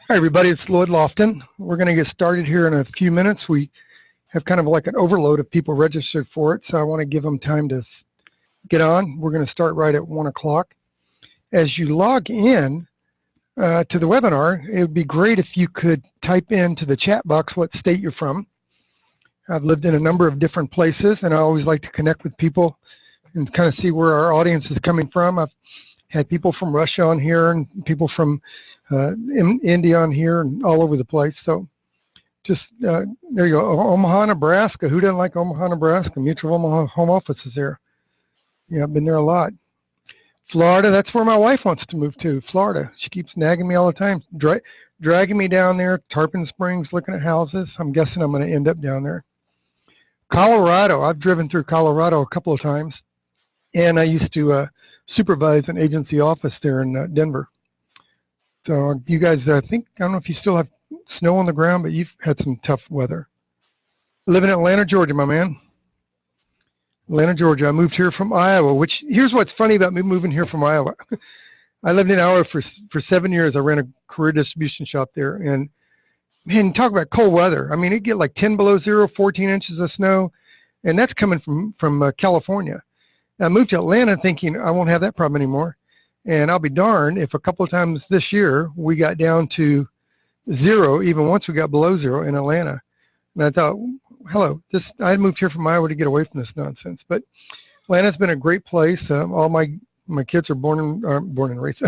Hi, everybody. It's Lloyd Lofton. We're going to get started here in a few minutes. We have kind of like an overload of people registered for it, so I want to give them time to get on. We're going to start right at 1 o'clock. As you log in to the webinar, it would be great if you could type into the chat box what state you're from. I've lived in a number of different places, and I always like to connect with people and kind of see where our audience is coming from. I've had people from Russia on here and people from India on here and all over the place. So just there you go. Omaha, Nebraska. Who doesn't like Omaha, Nebraska? Mutual Omaha home office is there. Yeah, I've been there a lot. Florida, that's where my wife wants to move to, Florida. She keeps nagging me all the time, dragging me down there, Tarpon Springs, looking at houses. I'm guessing I'm going to end up down there. Colorado, I've driven through Colorado a couple of times, and I used to supervise an agency office there in Denver. So you guys, I don't know if you still have snow on the ground, but you've had some tough weather. I live in Atlanta, Georgia, my man. Atlanta, Georgia. I moved here from Iowa, which here's what's funny about me moving here from Iowa. I lived in Iowa for 7 years. I ran a career distribution shop there. And, man, talk about cold weather. I mean, it get like 10 below zero, 14 inches of snow, and that's coming from California. I moved to Atlanta thinking I won't have that problem anymore. And I'll be darned if a couple of times this year we got down to zero, even once we got below zero in Atlanta. And I thought, hello, I moved here from Iowa to get away from this nonsense. But Atlanta's been a great place. All my kids are born and raised,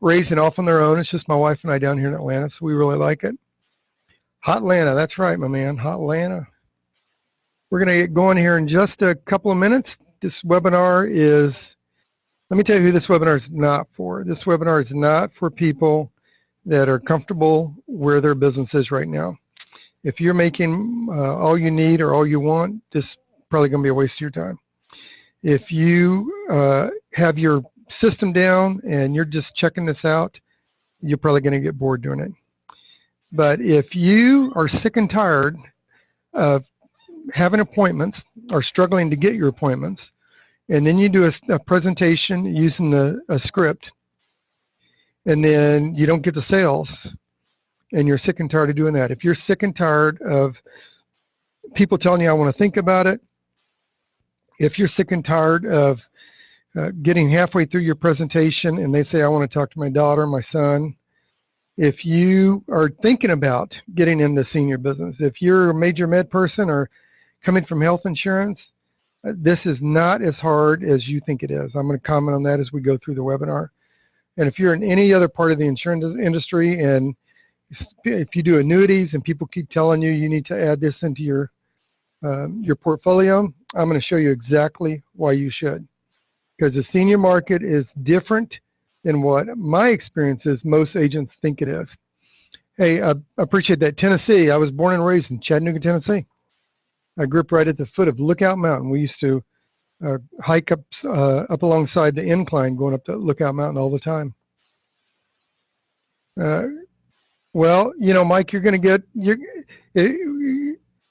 raised and off on their own. It's just my wife and I down here in Atlanta, so we really like it. Hot Atlanta, that's right, my man, hot Atlanta. We're going to get going here in just a couple of minutes. This webinar is... Let me tell you who this webinar is not for. This webinar is not for people that are comfortable where their business is right now. If you're making all you need or all you want, this is probably going to be a waste of your time. If you have your system down and you're just checking this out, you're probably going to get bored doing it. But if you are sick and tired of having appointments or struggling to get your appointments, and then you do a presentation using a script, and then you don't get the sales, and you're sick and tired of doing that. If you're sick and tired of people telling you, I want to think about it, if you're sick and tired of getting halfway through your presentation and they say, I want to talk to my daughter, my son, if you are thinking about getting into senior business, if you're a major med person or coming from health insurance, this is not as hard as you think it is. I'm going to comment on that as we go through the webinar. And if you're in any other part of the insurance industry, and if you do annuities and people keep telling you you need to add this into your portfolio, I'm going to show you exactly why you should. Because the senior market is different than what my experience is most agents think it is. Hey, I appreciate that. Tennessee, I was born and raised in Chattanooga, Tennessee. I grew up right at the foot of Lookout Mountain. We used to hike up alongside the incline going up to Lookout Mountain all the time. Well, you know, Mike, you're going to get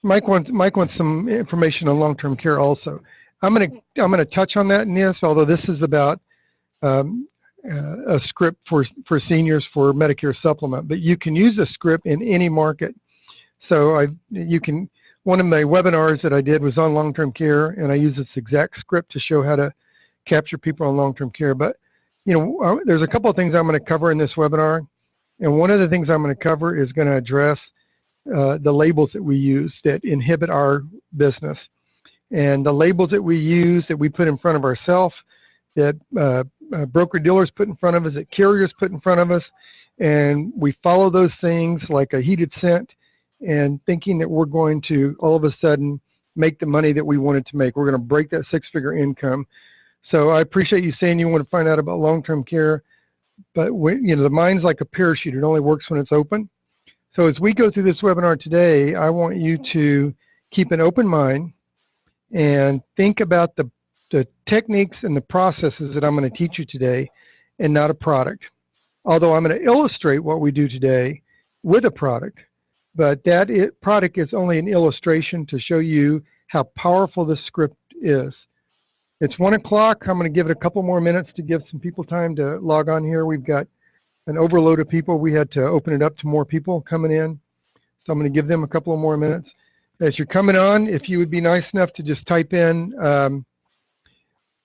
Mike wants some information on long-term care also. I'm going to touch on that in this, although this is about a script for seniors for Medicare supplement. But you can use a script in any market. So one of my webinars that I did was on long-term care, and I use this exact script to show how to capture people on long-term care. But, you know, there's a couple of things I'm going to cover in this webinar, and one of the things I'm going to cover is going to address the labels that we use that inhibit our business. And the labels that we use, that we put in front of ourselves, that broker-dealers put in front of us, that carriers put in front of us, and we follow those things like a heated scent, and thinking that we're going to all of a sudden make the money that we wanted to make. We're going to break that six-figure income. So I appreciate you saying you want to find out about long-term care, but you know, the mind's like a parachute. It only works when it's open. So as we go through this webinar today, I want you to keep an open mind and think about the techniques and the processes that I'm going to teach you today, and not a product. Although I'm going to illustrate what we do today with a product, but that product is only an illustration to show you how powerful this script is. It's 1 o'clock. I'm going to give it a couple more minutes to give some people time to log on here. We've got an overload of people. We had to open it up to more people coming in. So I'm going to give them a couple of more minutes. As you're coming on, if you would be nice enough to just type in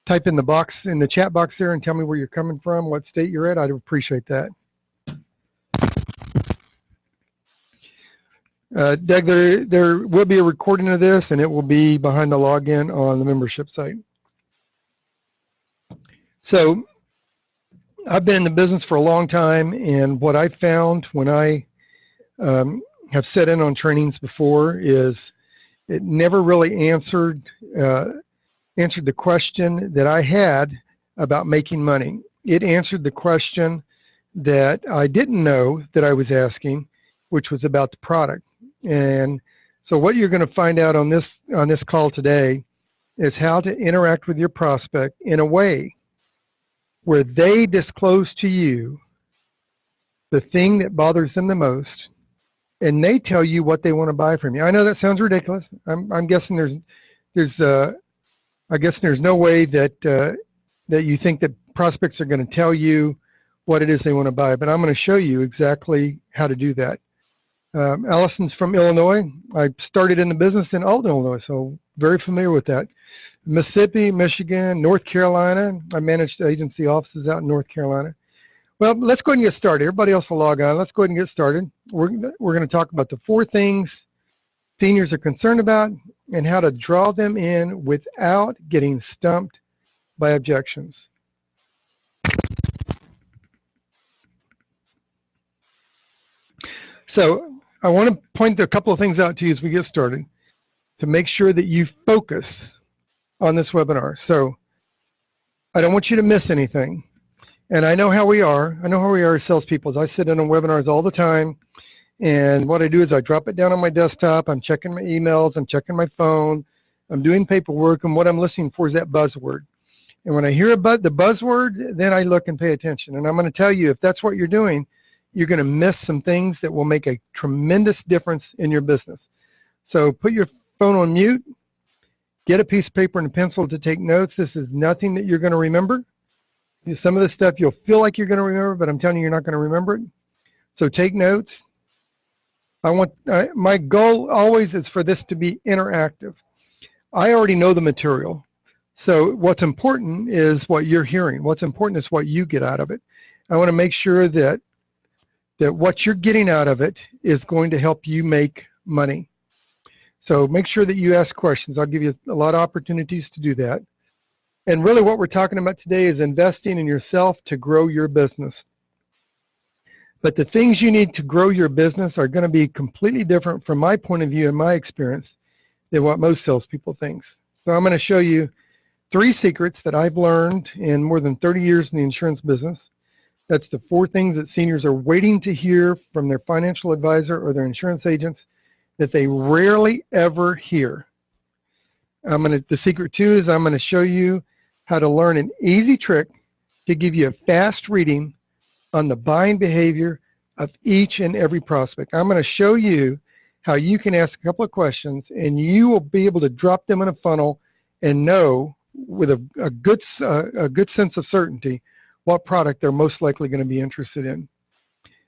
the box, in the chat box there, and tell me where you're coming from, what state you're at, I'd appreciate that. Doug, there will be a recording of this, and it will be behind the login on the membership site. So I've been in the business for a long time, and what I found when I have set in on trainings before is it never really answered the question that I had about making money. It answered the question that I didn't know that I was asking, which was about the product. And so what you're going to find out on this call today is how to interact with your prospect in a way where they disclose to you the thing that bothers them the most, and they tell you what they want to buy from you. I know that sounds ridiculous. I'm guessing there's no way that you think that prospects are going to tell you what it is they want to buy, but I'm going to show you exactly how to do that. Allison's from Illinois. I started in the business in Alton, Illinois, so very familiar with that. Mississippi, Michigan, North Carolina. I managed agency offices out in North Carolina. Well, let's go ahead and get started. Everybody else will log on. Let's go ahead and get started. We're going to talk about the 4 things seniors are concerned about and how to draw them in without getting stumped by objections. So I want to point a couple of things out to you as we get started to make sure that you focus on this webinar. So I don't want you to miss anything. And I know how we are. I know how we are as salespeople. I sit in on webinars all the time. And what I do is I drop it down on my desktop. I'm checking my emails. I'm checking my phone. I'm doing paperwork. And what I'm listening for is that buzzword. And when I hear about the buzzword, then I look and pay attention. And I'm going to tell you, if that's what you're doing, you're going to miss some things that will make a tremendous difference in your business. So put your phone on mute. Get a piece of paper and a pencil to take notes. This is nothing that you're going to remember. Some of the stuff you'll feel like you're going to remember, but I'm telling you, you're not going to remember it. So take notes. My goal always is for this to be interactive. I already know the material. So what's important is what you're hearing. What's important is what you get out of it. I want to make sure that what you're getting out of it is going to help you make money. So make sure that you ask questions. I'll give you a lot of opportunities to do that. And really what we're talking about today is investing in yourself to grow your business. But the things you need to grow your business are going to be completely different from my point of view and my experience than what most salespeople think. So I'm going to show you 3 secrets that I've learned in more than 30 years in the insurance business. That's the 4 things that seniors are waiting to hear from their financial advisor or their insurance agents that they rarely ever hear. The secret 2 is I'm going to show you how to learn an easy trick to give you a fast reading on the buying behavior of each and every prospect. I'm going to show you how you can ask a couple of questions and you will be able to drop them in a funnel and know with a good sense of certainty what product they're most likely going to be interested in.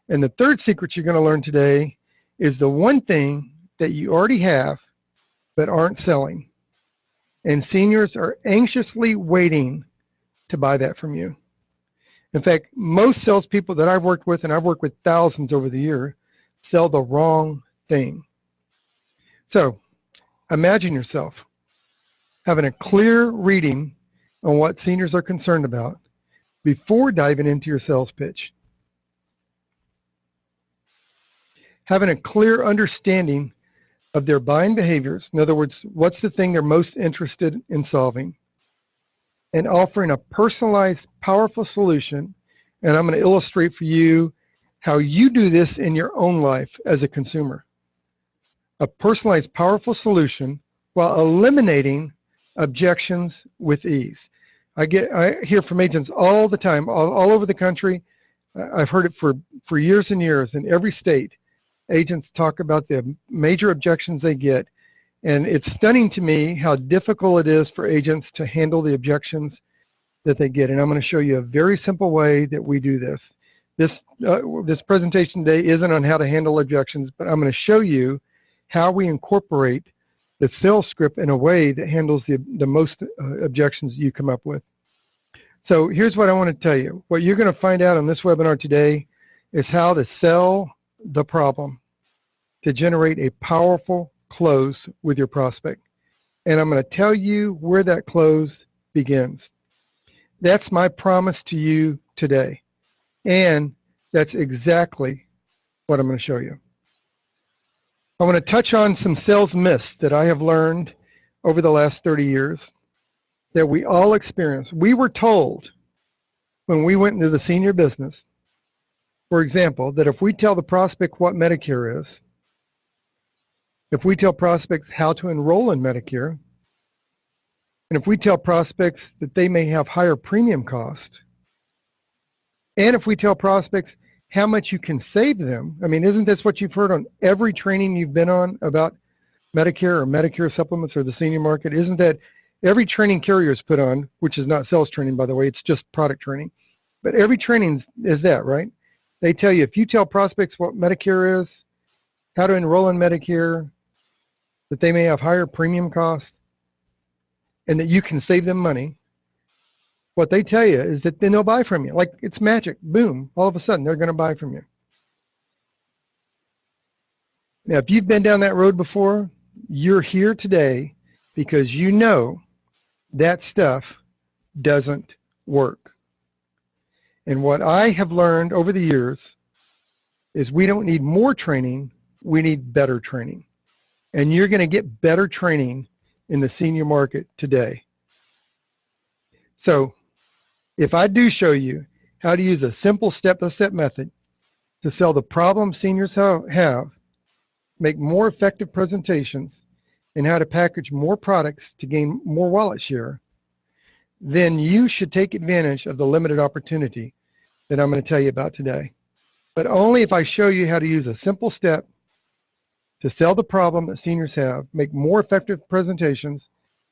And the 3rd secret you're going to learn today is the one thing that you already have but aren't selling. And seniors are anxiously waiting to buy that from you. In fact, most salespeople that I've worked with, and I've worked with thousands over the year, sell the wrong thing. So imagine yourself having a clear reading on what seniors are concerned about before diving into your sales pitch. Having a clear understanding of their buying behaviors. In other words, what's the thing they're most interested in solving? And offering a personalized, powerful solution. And I'm going to illustrate for you how you do this in your own life as a consumer. A personalized, powerful solution while eliminating objections with ease. I hear from agents all the time, all over the country. I've heard it for years and years in every state. Agents talk about the major objections they get, and it's stunning to me how difficult it is for agents to handle the objections that they get. And I'm going to show you a very simple way that we do this. This presentation today isn't on how to handle objections, but I'm going to show you how we incorporate the sales script in a way that handles the most objections you come up with. So here's what I want to tell you. What you're going to find out on this webinar today is how to sell the problem to generate a powerful close with your prospect. And I'm going to tell you where that close begins. That's my promise to you today. And that's exactly what I'm going to show you. I want to touch on some sales myths that I have learned over the last 30 years that we all experience. We were told when we went into the senior business, for example, that if we tell the prospect what Medicare is, if we tell prospects how to enroll in Medicare, and if we tell prospects that they may have higher premium costs, and if we tell prospects how much you can save them, I mean, isn't this what you've heard on every training you've been on about Medicare or Medicare supplements or the senior market? Isn't that every training carriers put on, which is not sales training, by the way, it's just product training. But every training is that, right? They tell you, if you tell prospects what Medicare is, how to enroll in Medicare, that they may have higher premium costs, and that you can save them money, what they tell you is that then they'll buy from you. Like it's magic. Boom. All of a sudden, they're going to buy from you. Now, if you've been down that road before, you're here today because you know that stuff doesn't work. And what I have learned over the years is we don't need more training, we need better training. And you're going to get better training in the senior market today. So if I do show you how to use a simple step-by-step method to sell the problem seniors have, make more effective presentations, and how to package more products to gain more wallet share, then you should take advantage of the limited opportunity that I'm going to tell you about today. But only if I show you how to use a simple step to sell the problem that seniors have, make more effective presentations,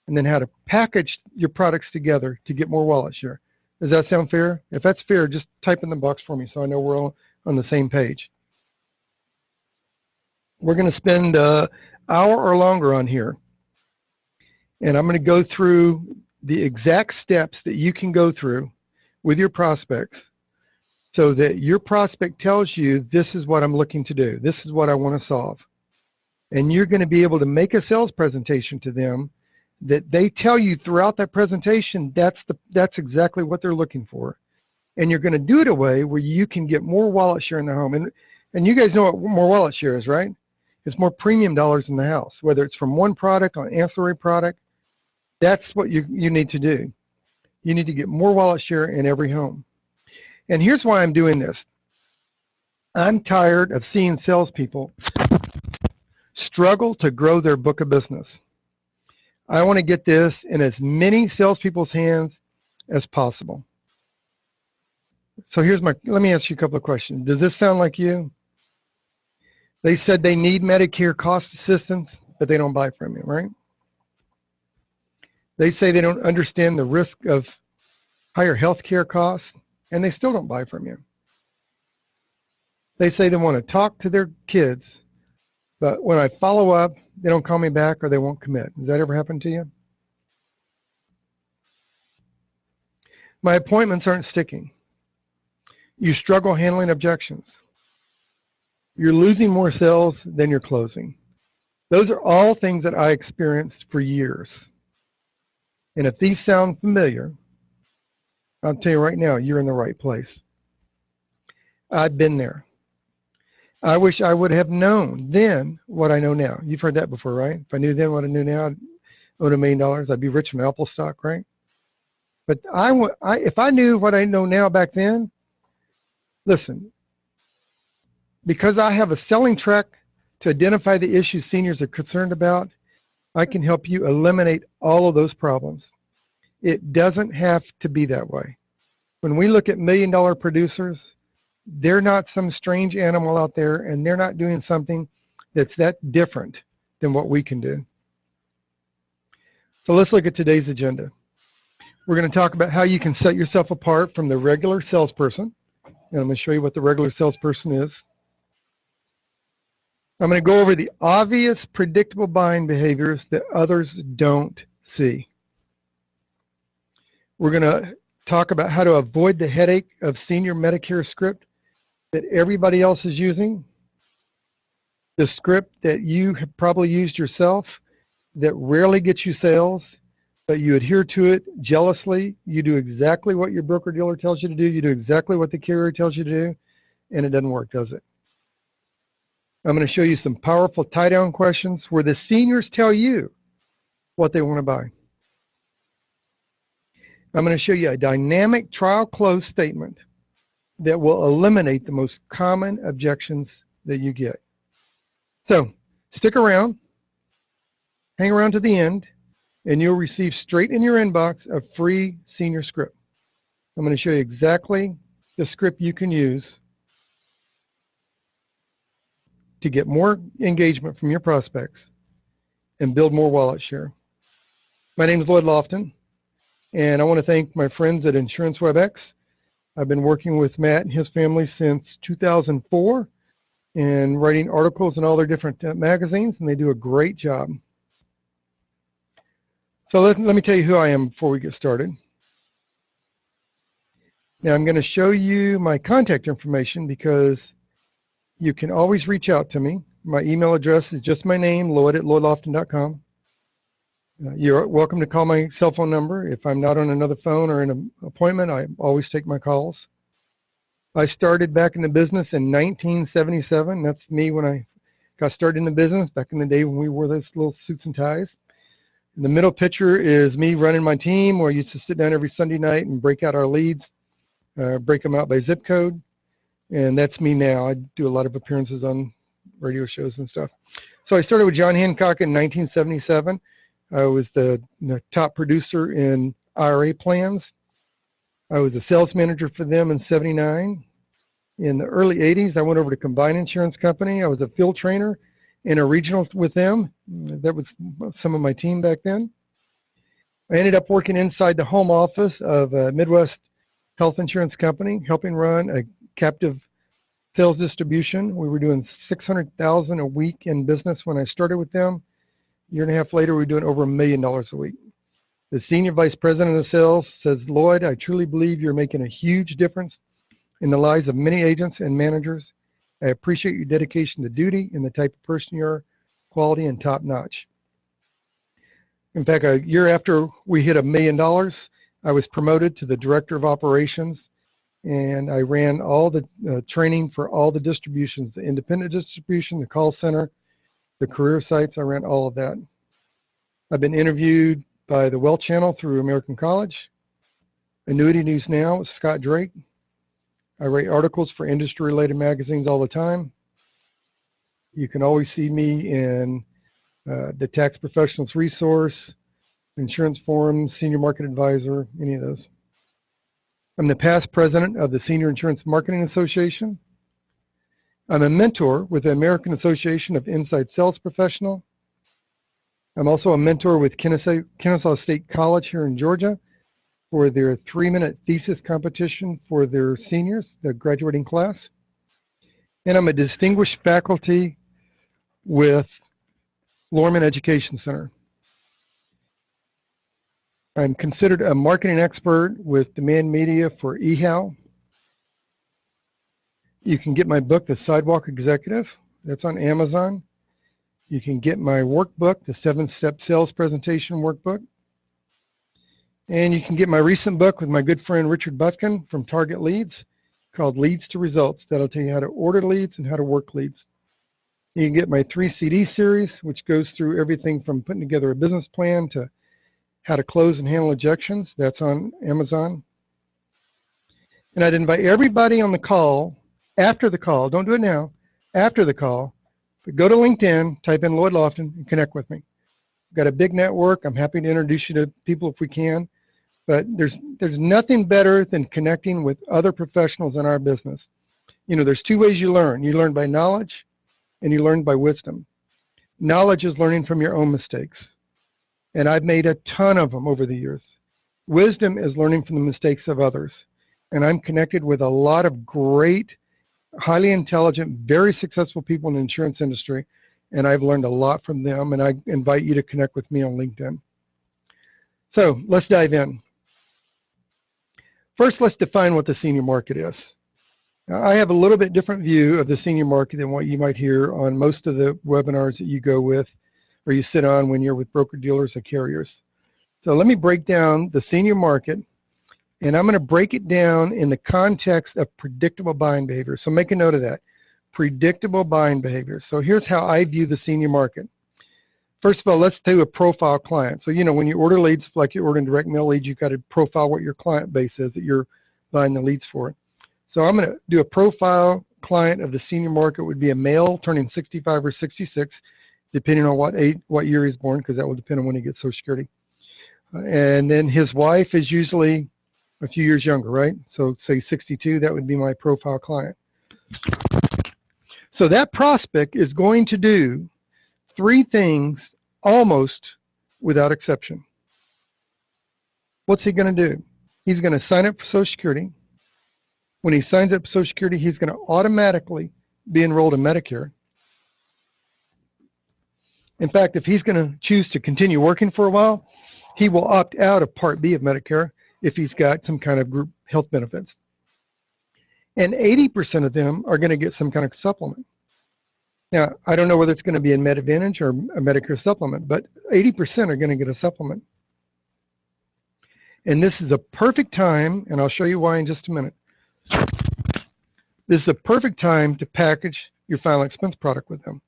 and then how to package your products together to get more wallet share. Does that sound fair? If that's fair, just type in the box for me so I know we're all on the same page. We're going to spend an hour or longer on here. And I'm going to go through the exact steps that you can go through with your prospects so that your prospect tells you, this is what I'm looking to do. This is what I want to solve. And you're going to be able to make a sales presentation to them that they tell you throughout that presentation that's exactly what they're looking for. And you're going to do it a way where you can get more wallet share in the home. And you guys know what more wallet share is, right? It's more premium dollars in the house, whether it's from one product or an ancillary product. That's what you need to do. You need to get more wallet share in every home. And here's why I'm doing this. I'm tired of seeing salespeople struggle to grow their book of business. I want to get this in as many salespeople's hands as possible. So let me ask you a couple of questions. Does this sound like you? They said they need Medicare cost assistance, but they don't buy from you, right? They say they don't understand the risk of higher health care costs, and they still don't buy from you. They say they want to talk to their kids, but when I follow up, they don't call me back or they won't commit. Does that ever happen to you? My appointments aren't sticking. You struggle handling objections. You're losing more sales than you're closing. Those are all things that I experienced for years. And if these sound familiar, I'll tell you right now, you're in the right place. I've been there. I wish I would have known then what I know now. You've heard that before, right? If I knew then what I knew now, I'd own $1 million. I'd be rich from Apple stock, right? But if I knew what I know now back then, listen, because I have a selling track to identify the issues seniors are concerned about, I can help you eliminate all of those problems. It doesn't have to be that way. When we look at $1 million producers, they're not some strange animal out there, and they're not doing something that's that different than what we can do. So let's look at today's agenda. We're going to talk about how you can set yourself apart from the regular salesperson and I'm going to show you what the regular salesperson is. I'm going to go over the obvious, predictable buying behaviors that others don't see. We're going to talk about how to avoid the headache of senior Medicare script that everybody else is using, the script that you have probably used yourself that rarely gets you sales, but you adhere to it jealously. You do exactly what your broker-dealer tells you to do. You do exactly what the carrier tells you to do, and it doesn't work, does it? I'm going to show you some powerful tie-down questions where the seniors tell you what they want to buy. I'm going to show you a dynamic trial close statement that will eliminate the most common objections that you get. So stick around, hang around to the end, and you'll receive straight in your inbox a free senior script. I'm going to show you exactly the script you can use to get more engagement from your prospects and build more wallet share. My name is Lloyd Lofton, and I want to thank my friends at Insurance WebEx. I've been working with Matt and his family since 2004 and writing articles in all their different magazines, and they do a great job. So let me tell you who I am before we get started. Now I'm going to show you my contact information because you can always reach out to me. My email address is just my name, Lloyd@lloydlofton.com. You're welcome to call my cell phone number. If I'm not on another phone or in an appointment, I always take my calls. I started back in the business in 1977. That's me when I got started in the business, back in the day when we wore those little suits and ties. And the middle picture is me running my team, where I used to sit down every Sunday night and break out our leads, break them out by zip code. And that's me now. I do a lot of appearances on radio shows and stuff. So I started with John Hancock in 1977. I was the top producer in IRA plans. I was a sales manager for them in '79. In the early '80s, I went over to Combined Insurance Company. I was a field trainer and a regional with them. That was some of my team back then. I ended up working inside the home office of a Midwest health insurance company, helping run a captive sales distribution. We were doing $600,000 a week in business when I started with them. A year and a half later, we were doing over $1 million a week. The senior vice president of sales says, "Lloyd, I truly believe you're making a huge difference in the lives of many agents and managers. I appreciate your dedication to duty and the type of person you are, quality and top notch." In fact, a year after we hit $1 million, I was promoted to the director of operations, and I ran all the training for all the distributions, the independent distribution, the call center, the career sites. I ran all of that. I've been interviewed by the Wealth Channel through American College, Annuity News Now with Scott Drake. I write articles for industry-related magazines all the time. You can always see me in the Tax Professionals Resource, Insurance Forum, Senior Market Advisor, any of those. I'm the past president of the Senior Insurance Marketing Association. I'm a mentor with the American Association of Inside Sales Professional. I'm also a mentor with Kennesaw State College here in Georgia for their 3-minute thesis competition for their seniors, the graduating class. And I'm a distinguished faculty with Lorman Education Center. I'm considered a marketing expert with Demand Media for eHow. You can get my book, The Sidewalk Executive. That's on Amazon. You can get my workbook, the 7-Step Sales Presentation Workbook. And you can get my recent book with my good friend Richard Butkin from Target Leads called Leads to Results. That'll tell you how to order leads and how to work leads. You can get my 3 CD series, which goes through everything from putting together a business plan to how to close and handle objections. That's on Amazon. And I'd invite everybody on the call, after the call, don't do it now, after the call, but go to LinkedIn, type in Lloyd Lofton, and connect with me. I've got a big network. I'm happy to introduce you to people if we can. But there's nothing better than connecting with other professionals in our business. You know, there's 2 ways you learn. You learn by knowledge and you learn by wisdom. Knowledge is learning from your own mistakes. And I've made a ton of them over the years. Wisdom is learning from the mistakes of others. and I'm connected with a lot of great, highly intelligent, very successful people in the insurance industry, and I've learned a lot from them, and I invite you to connect with me on LinkedIn. So let's dive in. First, let's define what the senior market is. Now, I have a little bit different view of the senior market than what you might hear on most of the webinars that you go with or you sit on when you're with broker-dealers or carriers. So let me break down the senior market, and I'm going to break it down in the context of predictable buying behavior. So make a note of that, predictable buying behavior. So here's how I view the senior market. First of all, let's do a profile client. So, you know, when you order leads, like you're ordering direct mail leads, you've got to profile what your client base is that you're buying the leads for. So I'm going to do a profile client of the senior market. Would be a male turning 65 or 66, depending on what year he's born, because that will depend on when he gets Social Security. And then his wife is usually a few years younger, right? So say 62, that would be my profile client. So that prospect is going to do three things almost without exception. What's he going to do? He's going to sign up for Social Security. When he signs up for Social Security, he's going to automatically be enrolled in Medicare. In fact, if he's going to choose to continue working for a while, he will opt out of Part B of Medicare if he's got some kind of group health benefits. And 80% of them are going to get some kind of supplement. Now, I don't know whether it's going to be a Med Advantage or a Medicare supplement, but 80% are going to get a supplement. And this is a perfect time, and I'll show you why in just a minute. This is a perfect time to package your final expense product with them.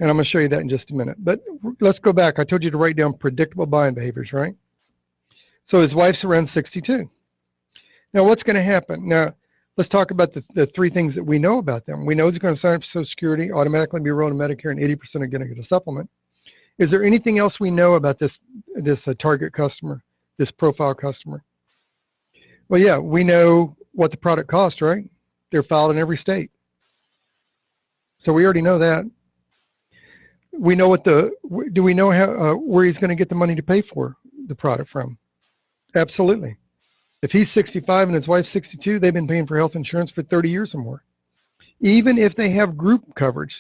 And I'm going to show you that in just a minute. But let's go back. I told you to write down predictable buying behaviors, right? So his wife's around 62. Now, what's going to happen? Now, let's talk about the three things that we know about them. We know he's going to sign up for Social Security, automatically be enrolled in Medicare, and 80% are going to get a supplement. Is there anything else we know about this target customer, this profile customer? Well, yeah, we know what the product costs, right? They're filed in every state. So we already know that. We know do we know how, where he's going to get the money to pay for the product from? Absolutely. If he's 65 and his wife's 62, they've been paying for health insurance for 30 years or more. Even if they have group coverage,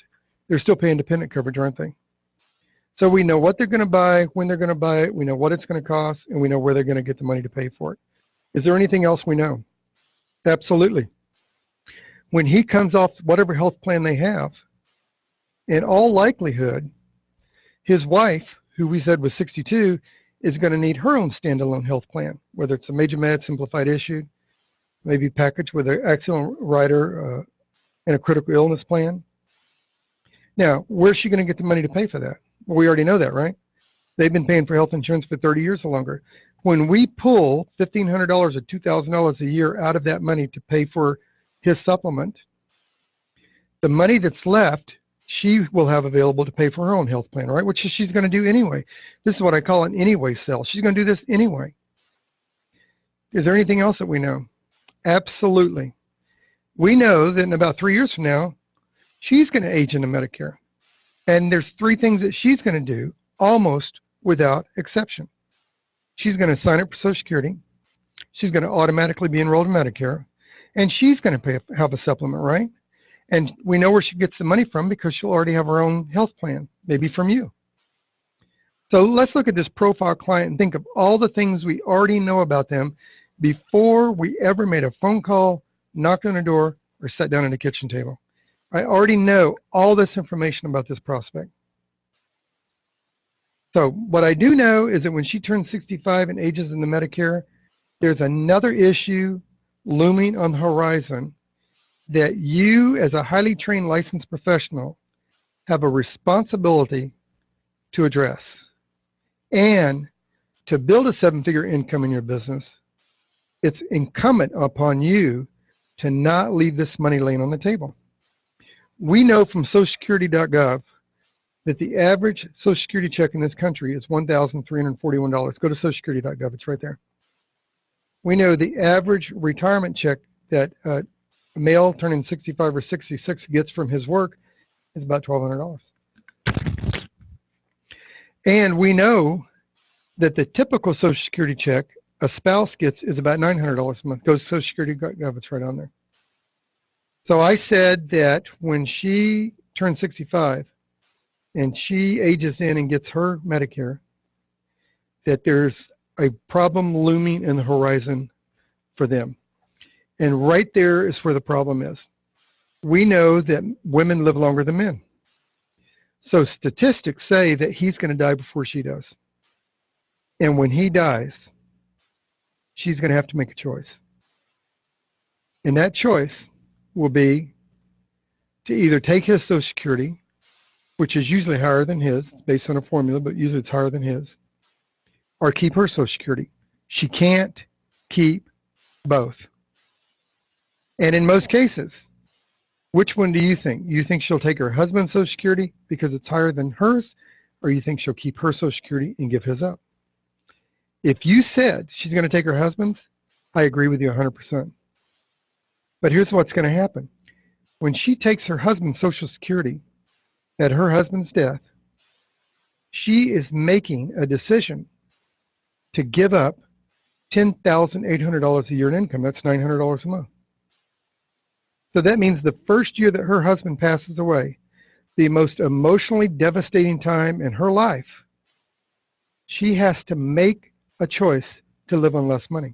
they're still paying dependent coverage, aren't they? So we know what they're going to buy, when they're going to buy it, we know what it's going to cost, and we know where they're going to get the money to pay for it. Is there anything else we know? Absolutely. When he comes off whatever health plan they have, in all likelihood, his wife, who we said was 62, is going to need her own standalone health plan, whether it's a major med, simplified issue, maybe packaged with an accident rider and a critical illness plan. Now, where's she going to get the money to pay for that? Well, we already know that, right? They've been paying for health insurance for 30 years or longer. When we pull $1,500 or $2,000 a year out of that money to pay for his supplement, the money that's left, she will have available to pay for her own health plan, right? Which she's going to do anyway. This is what I call an anyway sell. She's going to do this anyway. Is there anything else that we know? Absolutely. We know that in about 3 years from now, she's going to age into Medicare. And there's three things that she's going to do almost without exception. She's going to sign up for Social Security. She's going to automatically be enrolled in Medicare. And she's going to have a supplement, right? And we know where she gets the money from because she'll already have her own health plan, maybe from you. So let's look at this profile client and think of all the things we already know about them before we ever made a phone call, knocked on a door, or sat down at a kitchen table. I already know all this information about this prospect. So what I do know is that when she turns 65 and ages into Medicare, there's another issue looming on the horizon that you, as a highly trained licensed professional, have a responsibility to address. And to build a seven-figure income in your business, it's incumbent upon you to not leave this money laying on the table. We know from socialsecurity.gov that the average Social Security check in this country is $1,341. Go to socialsecurity.gov, it's right there. We know the average retirement check that a male turning 65 or 66 gets from his work is about $1,200. And we know that the typical Social Security check a spouse gets is about $900 a month. Goes to Social Security, it's right on there. So I said that when she turns 65 and she ages in and gets her Medicare, that there's a problem looming in the horizon for them. And right there is where the problem is. We know that women live longer than men. So statistics say that he's going to die before she does. And when he dies, she's going to have to make a choice. And that choice will be to either take his Social Security, which is usually higher than his, based on a formula, but usually it's higher than his, or keep her Social Security. She can't keep both. And in most cases, which one do you think? You think she'll take her husband's Social Security because it's higher than hers, or you think she'll keep her Social Security and give his up? If you said she's going to take her husband's, I agree with you 100%. But here's what's going to happen. When she takes her husband's Social Security at her husband's death, she is making a decision to give up $10,800 a year in income. That's $900 a month. So that means the first year that her husband passes away, the most emotionally devastating time in her life, she has to make a choice to live on less money.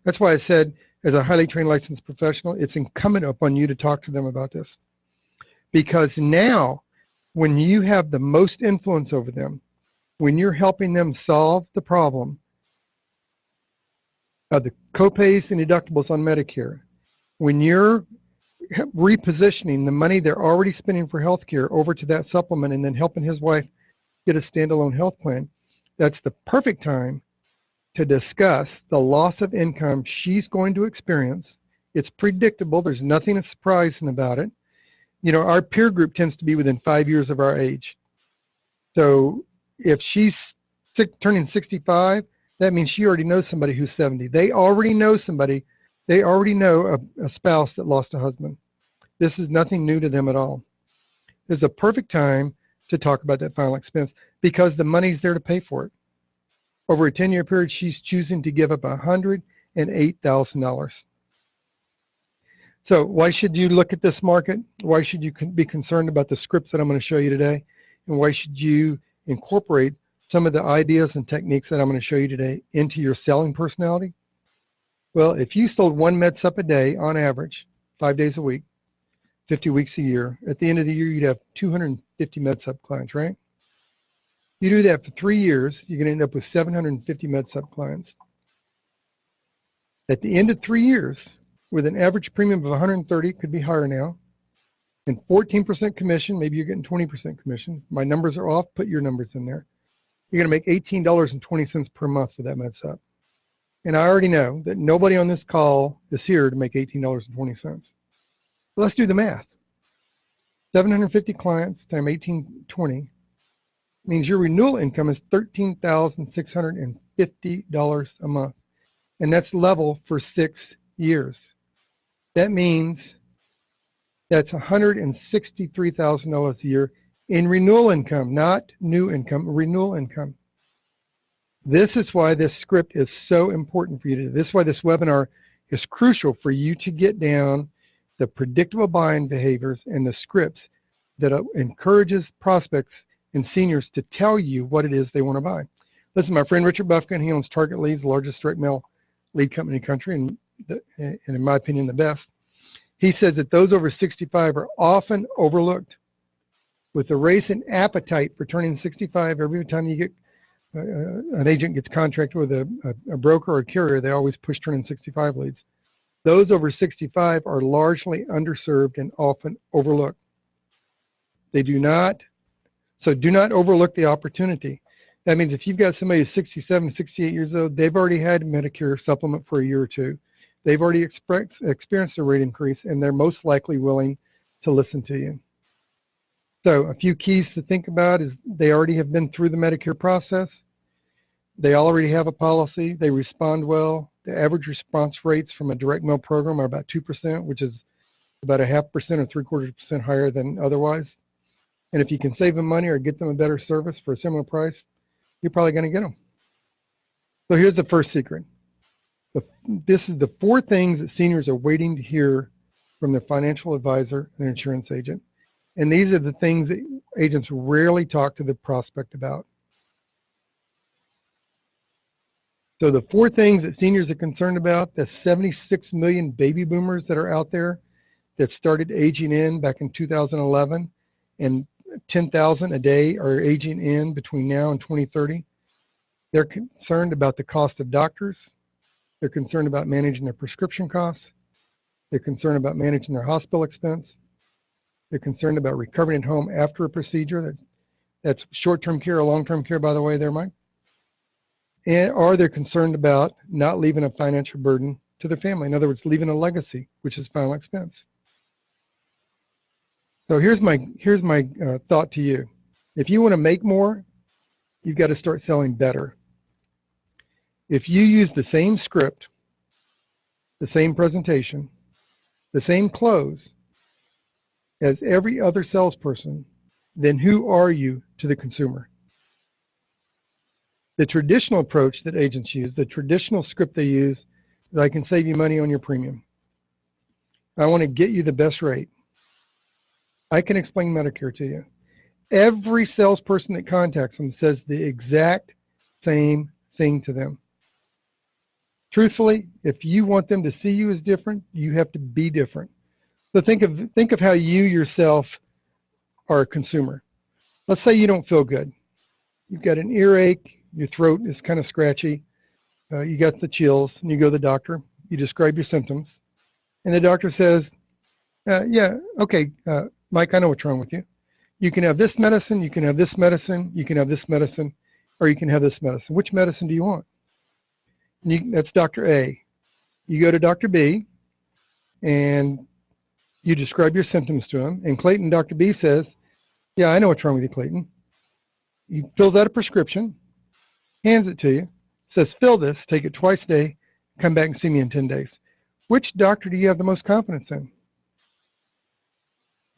That's why I said, as a highly trained licensed professional, it's incumbent upon you to talk to them about this. Because now, when you have the most influence over them, when you're helping them solve the problem of the copays and deductibles on Medicare, when you're repositioning the money they're already spending for health care over to that supplement and then helping his wife get a standalone health plan, that's the perfect time to discuss the loss of income she's going to experience. It's predictable. There's nothing surprising about it. You know, our peer group tends to be within 5 years of our age. So if she's turning 65, that means she already knows somebody who's 70. They already know somebody. They already know a spouse that lost a husband. This is nothing new to them at all. This is a perfect time to talk about that final expense because the money's there to pay for it. Over a 10-year period, she's choosing to give up $108,000. So why should you look at this market? Why should you be concerned about the scripts that I'm going to show you today? And why should you incorporate some of the ideas and techniques that I'm going to show you today into your selling personality? Well, if you sold one med-sup a day on average, 5 days a week, 50 weeks a year, at the end of the year, you'd have 250 med-sup clients, right? You do that for 3 years, you're going to end up with 750 med-sup clients. At the end of 3 years, with an average premium of 130, could be higher now, and 14% commission, maybe you're getting 20% commission. My numbers are off, put your numbers in there. You're going to make $18.20 per month for that med-sup. And I already know that nobody on this call is here to make $18.20. So let's do the math. 750 clients times $18.20 means your renewal income is $13,650 a month. And that's level for 6 years. That means that's $163,000 a year in renewal income, not new income, renewal income. This is why this script is so important for you to do. This is why this webinar is crucial for you to get down the predictable buying behaviors and the scripts that encourages prospects and seniors to tell you what it is they want to buy. Listen, my friend Richard Buffkin, he owns Target Leads, the largest direct mail lead company in the country, and in my opinion, the best. He says that those over 65 are often overlooked. With the race and appetite for turning 65, every time you get an agent gets contracted with a broker or a carrier, they always push turning 65 leads. Those over 65 are largely underserved and often overlooked. They do not, so do not overlook the opportunity. That means if you've got somebody who's 67, 68 years old, they've already had Medicare supplement for a year or two. They've already experienced a rate increase, and they're most likely willing to listen to you. So a few keys to think about is they already have been through the Medicare process. They already have a policy. They respond well. The average response rates from a direct mail program are about 2%, which is about 0.5% or 0.75% higher than otherwise. And if you can save them money or get them a better service for a similar price, you're probably going to get them. So here's the first secret. This is the 4 things that seniors are waiting to hear from their financial advisor and insurance agent. And these are the things that agents rarely talk to the prospect about. So the 4 things that seniors are concerned about, the 76 million baby boomers that are out there that started aging in back in 2011, and 10,000 a day are aging in between now and 2030. They're concerned about the cost of doctors. They're concerned about managing their prescription costs. They're concerned about managing their hospital expense. They're concerned about recovering at home after a procedure. That's short-term care or long-term care, by the way, there, Mike. Or they're concerned about not leaving a financial burden to their family. In other words, leaving a legacy, which is final expense. So here's my thought to you. If you want to make more, you've got to start selling better. If you use the same script, the same presentation, the same close as every other salesperson, then who are you to the consumer? The traditional approach that agents use, the traditional script they use, is I can save you money on your premium. I want to get you the best rate. I can explain Medicare to you. Every salesperson that contacts them says the exact same thing to them. Truthfully, if you want them to see you as different, you have to be different. So think of how you yourself are a consumer. Let's say you don't feel good. You've got an earache, your throat is kind of scratchy, you got the chills, and you go to the doctor. You describe your symptoms, and the doctor says, yeah, okay, Mike, I know what's wrong with you. You can have this medicine, you can have this medicine, you can have this medicine, or you can have this medicine. Which medicine do you want? That's Dr. A. You go to Dr. B, and you describe your symptoms to him, and Clayton, Dr. B says, yeah, I know what's wrong with you, Clayton. He fills out a prescription, hands it to you, says, fill this, take it twice a day, come back and see me in 10 days. Which doctor do you have the most confidence in?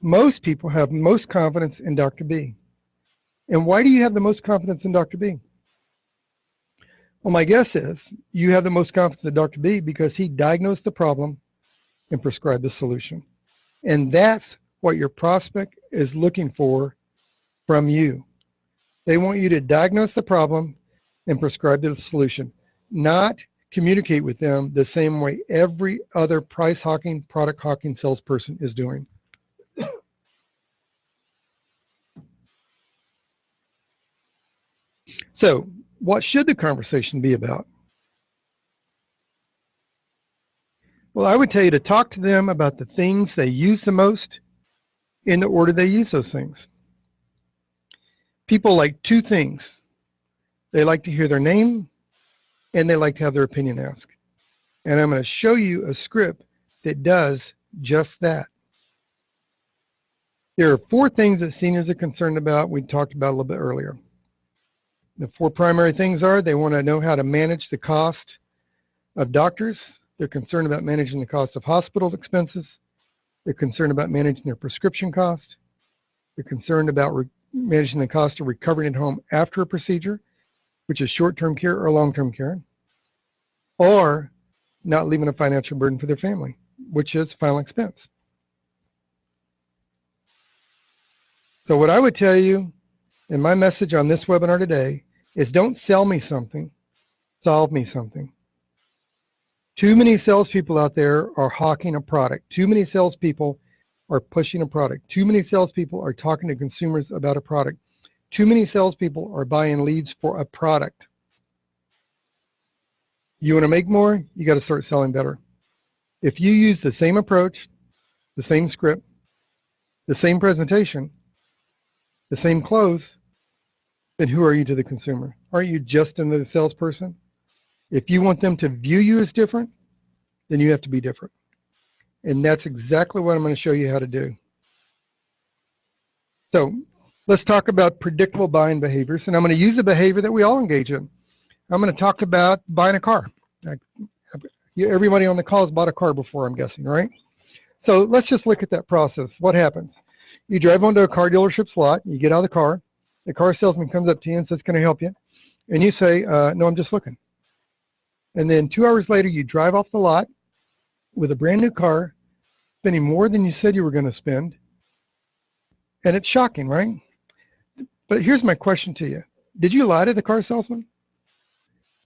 Most people have most confidence in Dr. B. And why do you have the most confidence in Dr. B? Well, my guess is you have the most confidence in Dr. B because he diagnosed the problem and prescribed the solution. And that's what your prospect is looking for from you. They want you to diagnose the problem and prescribe the solution, not communicate with them the same way every other price hawking, product hawking salesperson is doing. So, what should the conversation be about? Well, I would tell you to talk to them about the things they use the most in the order they use those things. People like 2 things. They like to hear their name, and they like to have their opinion asked. And I'm going to show you a script that does just that. There are 4 things that seniors are concerned about. We talked about a little bit earlier. The 4 primary things are they want to know how to manage the cost of doctors. They're concerned about managing the cost of hospital expenses. They're concerned about managing their prescription costs. They're concerned about managing the cost of recovering at home after a procedure, which is short-term care or long-term care, or not leaving a financial burden for their family, which is final expense. So what I would tell you, and my message on this webinar today is don't sell me something, solve me something. Too many salespeople out there are hawking a product. Too many salespeople are pushing a product. Too many salespeople are talking to consumers about a product. Too many salespeople are buying leads for a product. You want to make more? You got to start selling better. If you use the same approach, the same script, the same presentation, the same close, then who are you to the consumer? Aren't you just another salesperson? If you want them to view you as different, then you have to be different. And that's exactly what I'm going to show you how to do. So let's talk about predictable buying behaviors. And I'm going to use a behavior that we all engage in. I'm going to talk about buying a car. Everybody on the call has bought a car before, I'm guessing, right? So let's just look at that process. What happens? You drive onto a car dealership's lot. You get out of the car salesman comes up to you and says, can I help you? And you say, no, I'm just looking. And then 2 hours later, you drive off the lot with a brand new car, spending more than you said you were going to spend. And it's shocking, right? But here's my question to you. Did you lie to the car salesman?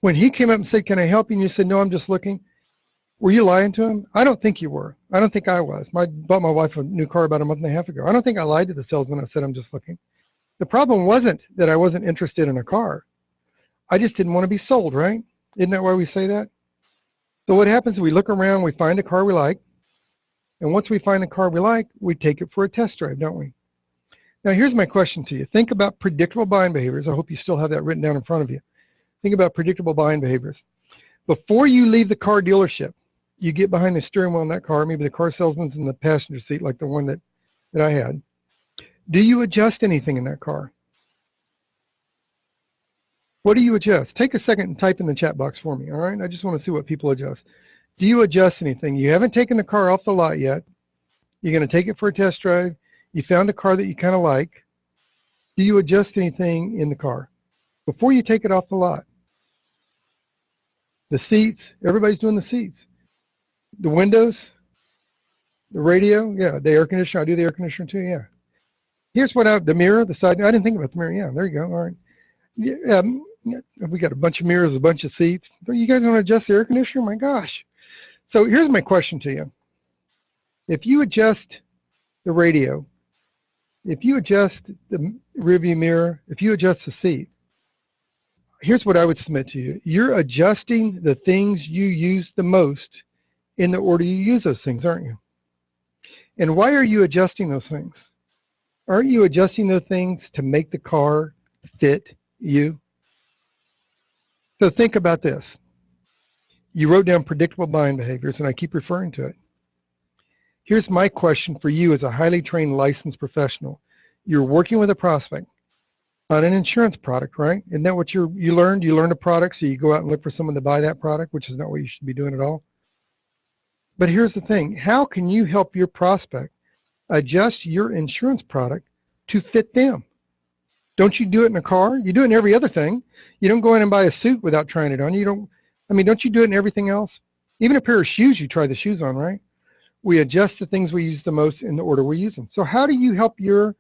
When he came up and said, can I help you? And you said, no, I'm just looking. Were you lying to him? I don't think you were. I don't think I was. I bought my wife a new car about a month and a half ago. I don't think I lied to the salesman. I said, I'm just looking. The problem wasn't that I wasn't interested in a car. I just didn't want to be sold, right? Isn't that why we say that? So what happens is we look around, we find a car we like. And once we find a car we like, we take it for a test drive, don't we? Now, here's my question to you. Think about predictable buying behaviors. I hope you still have that written down in front of you. Think about predictable buying behaviors. Before you leave the car dealership, you get behind the steering wheel in that car. Maybe the car salesman's in the passenger seat like the one that I had. Do you adjust anything in that car? What do you adjust? Take a second and type in the chat box for me, all right? I just want to see what people adjust. Do you adjust anything? You haven't taken the car off the lot yet. You're going to take it for a test drive. You found a car that you kind of like. Do you adjust anything in the car before you take it off the lot? The seats, everybody's doing the seats. The windows, the radio, yeah, the air conditioner. I do the air conditioner too, yeah. Here's what the mirror, the side. I didn't think about the mirror. Yeah, there you go. All right. Yeah, we got a bunch of mirrors, a bunch of seats. You guys want to adjust the air conditioner? My gosh. So here's my question to you. If you adjust the radio, if you adjust the rearview mirror, if you adjust the seat, here's what I would submit to you. You're adjusting the things you use the most in the order you use those things, aren't you? And why are you adjusting those things? Aren't you adjusting those things to make the car fit you? So think about this. You wrote down predictable buying behaviors, and I keep referring to it. Here's my question for you as a highly trained licensed professional. You're working with a prospect on an insurance product, right? Isn't that what you learned? You learned a product, so you go out and look for someone to buy that product, which is not what you should be doing at all. But here's the thing. How can you help your prospect adjust your insurance product to fit them? Don't you do it in a car? You do it in every other thing. You don't go in and buy a suit without trying it on. Don't you do it in everything else? Even a pair of shoes, you try the shoes on, right? We adjust the things we use the most in the order we use them. So how do you help your,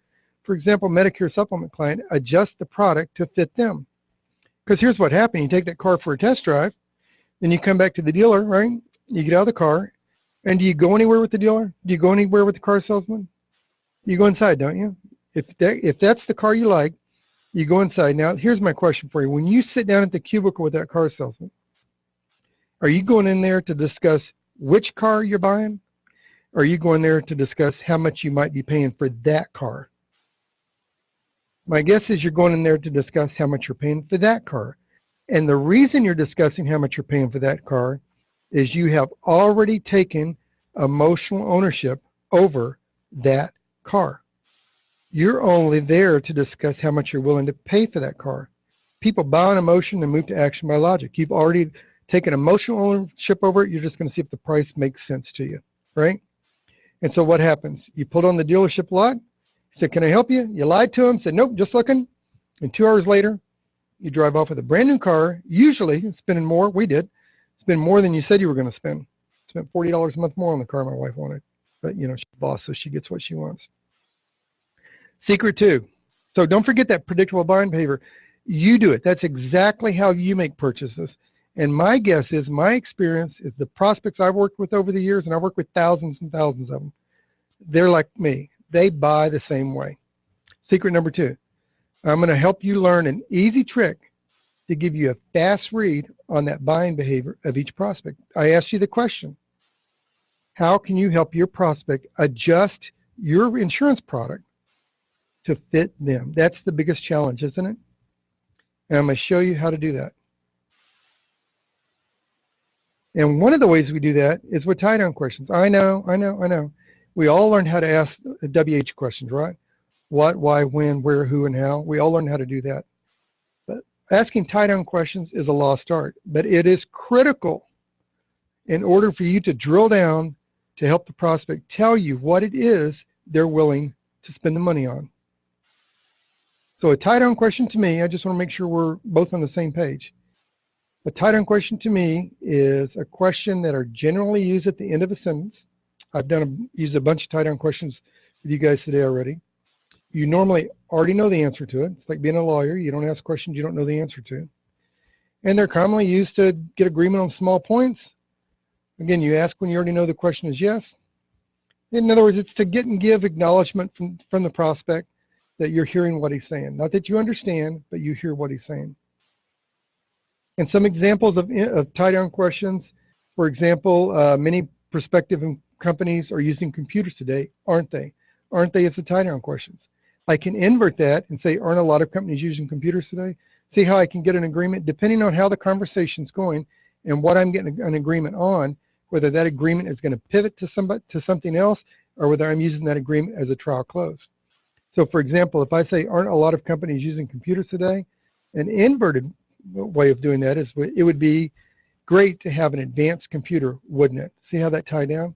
for example, Medicare supplement client adjust the product to fit them? Because here's what happened. You take that car for a test drive, then you come back to the dealer, right? You get out of the car, and do you go anywhere with the dealer? Do you go anywhere with the car salesman? You go inside, don't you? If that's the car you like, you go inside. Now, here's my question for you. When you sit down at the cubicle with that car salesman, are you going in there to discuss which car you're buying? Or are you going there to discuss how much you might be paying for that car? My guess is you're going in there to discuss how much you're paying for that car. And the reason you're discussing how much you're paying for that car is you have already taken emotional ownership over that car. You're only there to discuss how much you're willing to pay for that car. People buy on emotion and move to action by logic. You've already taken emotional ownership over it. You're just going to see if the price makes sense to you, right? And so what happens? You pulled on the dealership lot, said, can I help you? You lied to him, said, nope, just looking. And 2 hours later, you drive off with a brand new car, usually spending more, we did, spend more than you said you were going to spend. Spent $40 a month more on the car my wife wanted. But, she's the boss, so she gets what she wants. Secret 2. So don't forget that predictable buying behavior. You do it. That's exactly how you make purchases. And my guess is, my experience is the prospects I've worked with over the years, and I've worked with thousands and thousands of them, they're like me. They buy the same way. Secret number 2. I'm going to help you learn an easy trick to give you a fast read on that buying behavior of each prospect. I asked you the question, how can you help your prospect adjust your insurance product to fit them? That's the biggest challenge, isn't it? And I'm going to show you how to do that. And one of the ways we do that is with tie-down questions. I know. We all learned how to ask WH questions, right? What, why, when, where, who, and how. We all learned how to do that. But asking tie-down questions is a lost art. But it is critical in order for you to drill down to help the prospect tell you what it is they're willing to spend the money on. So a tie-down question to me, I just want to make sure we're both on the same page. A tie-down question to me is a question that are generally used at the end of a sentence. I've used a bunch of tie-down questions with you guys today already. You normally already know the answer to it. It's like being a lawyer. You don't ask questions you don't know the answer to. And they're commonly used to get agreement on small points. Again, you ask when you already know the question is yes. In other words, it's to get and give acknowledgement from the prospect that you're hearing what he's saying. Not that you understand, but you hear what he's saying. And some examples of tie-down questions, for example, many prospective companies are using computers today, aren't they? Aren't they? It's a tie-down questions. I can invert that and say, aren't a lot of companies using computers today? See how I can get an agreement depending on how the conversation's going and what I'm getting an agreement on, whether that agreement is going to pivot to something else or whether I'm using that agreement as a trial close. So for example, if I say, aren't a lot of companies using computers today? An inverted way of doing that is it would be great to have an advanced computer, wouldn't it? See how that tied down?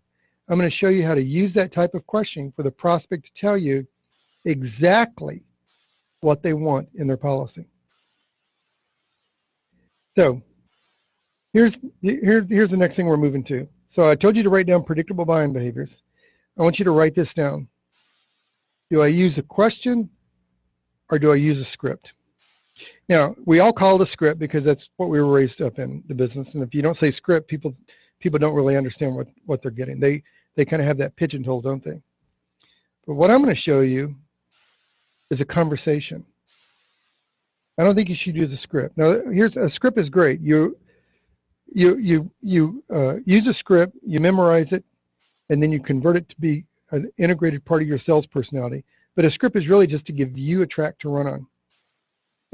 I'm going to show you how to use that type of questioning for the prospect to tell you exactly what they want in their policy. So here's the next thing we're moving to. So I told you to write down predictable buying behaviors. I want you to write this down. Do I use a question or do I use a script? Now, we all call it a script because that's what we were raised up in the business. And if you don't say script, people don't really understand what they're getting. They kind of have that pigeonhole, don't they? But what I'm going to show you is a conversation. I don't think you should use a script. Now, a script is great. You use a script, you memorize it, and then you convert it to be an integrated part of your sales personality. But a script is really just to give you a track to run on.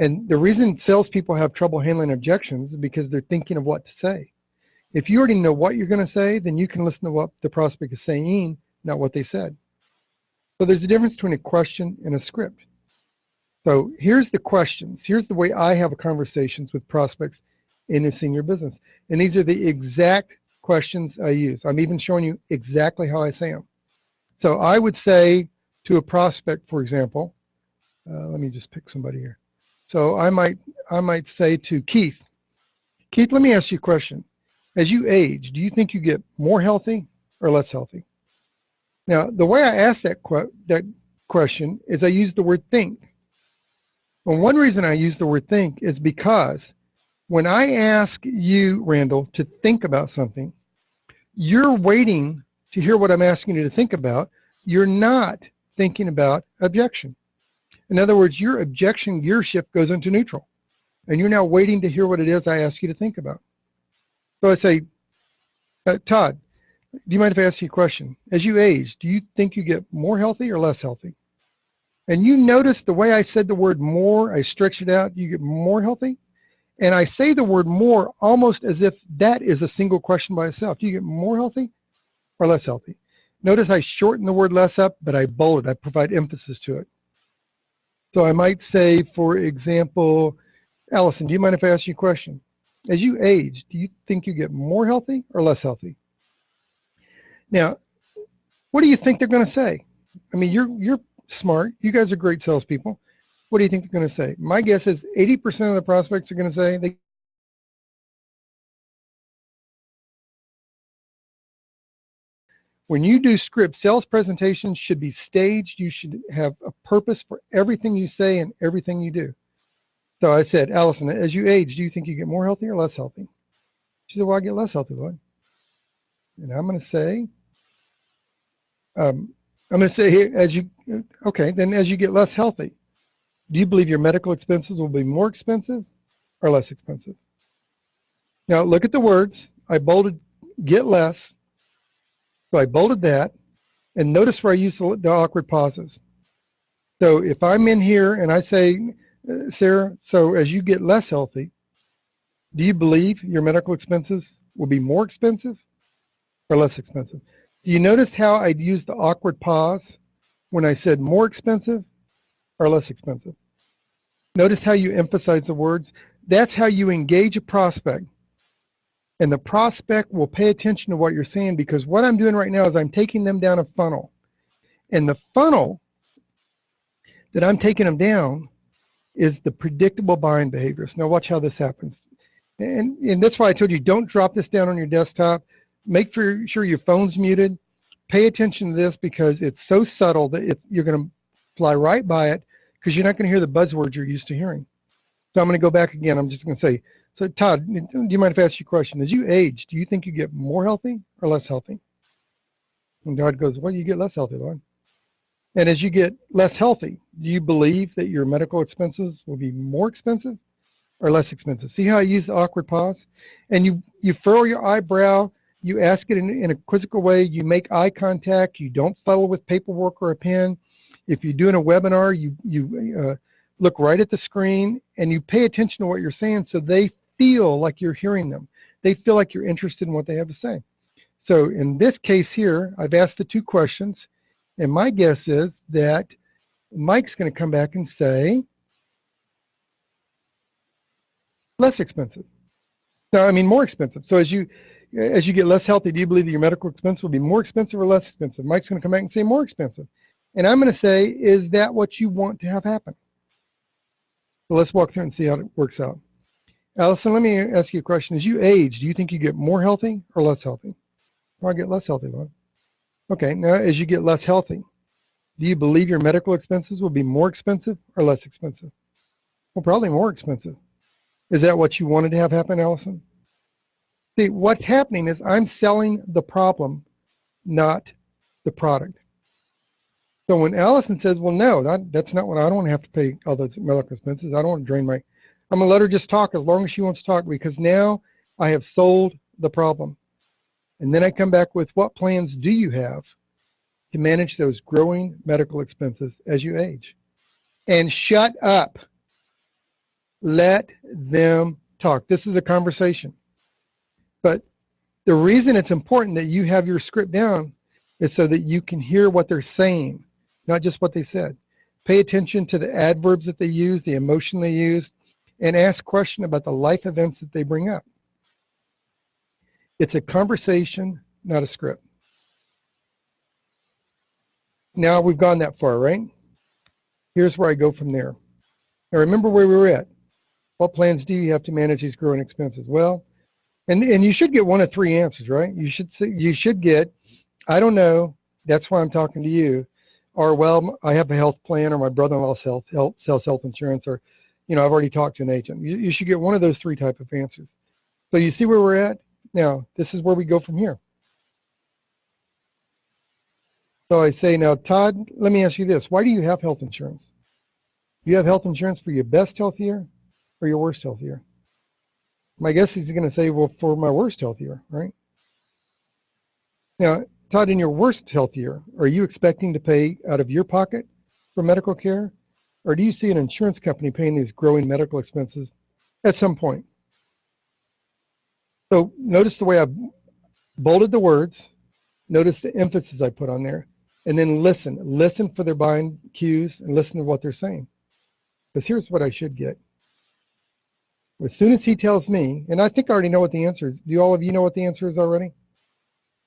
And the reason salespeople have trouble handling objections is because they're thinking of what to say. If you already know what you're going to say, then you can listen to what the prospect is saying, not what they said. So there's a difference between a question and a script. So here's the questions. Here's the way I have conversations with prospects in a senior business. And these are the exact questions I use. I'm even showing you exactly how I say them. So I would say to a prospect, for example, let me just pick somebody here. So I might say to Keith, Keith, let me ask you a question. As you age, do you think you get more healthy or less healthy? Now, the way I ask that question is I use the word think. Well, one reason I use the word think is because when I ask you, Randall, to think about something, you're waiting to hear what I'm asking you to think about. You're not thinking about objection. In other words, your objection gear shift goes into neutral, and you're now waiting to hear what it is I ask you to think about. So I say, Todd, do you mind if I ask you a question? As you age, do you think you get more healthy or less healthy? And you notice the way I said the word more, I stretched it out, you get more healthy? And I say the word more almost as if that is a single question by itself. Do you get more healthy or less healthy? Notice I shorten the word less up, but I bold it. I provide emphasis to it. So I might say, for example, Allison, do you mind if I ask you a question? As you age, do you think you get more healthy or less healthy? Now, what do you think they're going to say? I mean, you're smart. You guys are great salespeople. What do you think they're going to say? My guess is 80% of the prospects are going to say when you do script, sales presentations should be staged. You should have a purpose for everything you say and everything you do. So I said, Allison, as you age, do you think you get more healthy or less healthy? She said, well, I get less healthy, Lloyd. And I'm going to say, then as you get less healthy, do you believe your medical expenses will be more expensive or less expensive? Now look at the words. I bolded get less. So I bolded that, and notice where I use the awkward pauses. So if I'm in here and I say, Sarah, so as you get less healthy, do you believe your medical expenses will be more expensive or less expensive? Do you notice how I used the awkward pause when I said more expensive or less expensive? Notice how you emphasize the words. That's how you engage a prospect. And the prospect will pay attention to what you're saying, because what I'm doing right now is I'm taking them down a funnel. And the funnel that I'm taking them down is the predictable buying behaviors. Now watch how this happens. And that's why I told you, don't drop this down on your desktop. Make sure your phone's muted. Pay attention to this because it's so subtle that you're going to fly right by it because you're not going to hear the buzzwords you're used to hearing. So I'm going to go back again. I'm just going to say, so Todd, do you mind if I ask you a question? As you age, do you think you get more healthy or less healthy? And Todd goes, well, you get less healthy, Lord. And as you get less healthy, do you believe that your medical expenses will be more expensive or less expensive? See how I use the awkward pause? And you furrow your eyebrow, you ask it in a quizzical way, you make eye contact, you don't fuddle with paperwork or a pen. If you're doing a webinar, you look right at the screen and you pay attention to what you're saying so they feel like you're hearing them. They feel like you're interested in what they have to say. So in this case here, I've asked the two questions, and my guess is that Mike's going to come back and say, less expensive. No, I mean more expensive. So as you get less healthy, do you believe that your medical expense will be more expensive or less expensive? Mike's going to come back and say more expensive. And I'm going to say, is that what you want to have happen? So let's walk through and see how it works out. Allison, let me ask you a question. As you age, do you think you get more healthy or less healthy? Well, I get less healthy, Lord. Okay, now as you get less healthy, do you believe your medical expenses will be more expensive or less expensive? Well, probably more expensive. Is that what you wanted to have happen, Allison? See, what's happening is I'm selling the problem, not the product. So when Allison says, well, no, that's not what I don't want to have to pay all those medical expenses. I don't want to drain I'm going to let her just talk as long as she wants to talk because now I have sold the problem. And then I come back with what plans do you have to manage those growing medical expenses as you age? And shut up. Let them talk. This is a conversation. But the reason it's important that you have your script down is so that you can hear what they're saying, not just what they said. Pay attention to the adverbs that they use, the emotion they use, and ask questions about the life events that they bring up. It's a conversation, not a script. Now we've gone that far, right? Here's where I go from there. Now remember where we were at. What plans do you have to manage these growing expenses? Well, and you should get one of three answers, right? You should get, I don't know, that's why I'm talking to you, or well, I have a health plan, or my brother-in-law sells health insurance, or I've already talked to an agent. You should get one of those three type of answers. So you see where we're at? Now, this is where we go from here. So I say, now, Todd, let me ask you this. Why do you have health insurance? Do you have health insurance for your best health year or your worst health year? My guess is he's going to say, well, for my worst health year, right? Now, Todd, in your worst health year, are you expecting to pay out of your pocket for medical care? Or do you see an insurance company paying these growing medical expenses at some point? So notice the way I've bolded the words, notice the emphasis I put on there, and then listen. Listen for their buying cues and listen to what they're saying. Because here's what I should get. As soon as he tells me, and I think I already know what the answer is. Do all of you know what the answer is already?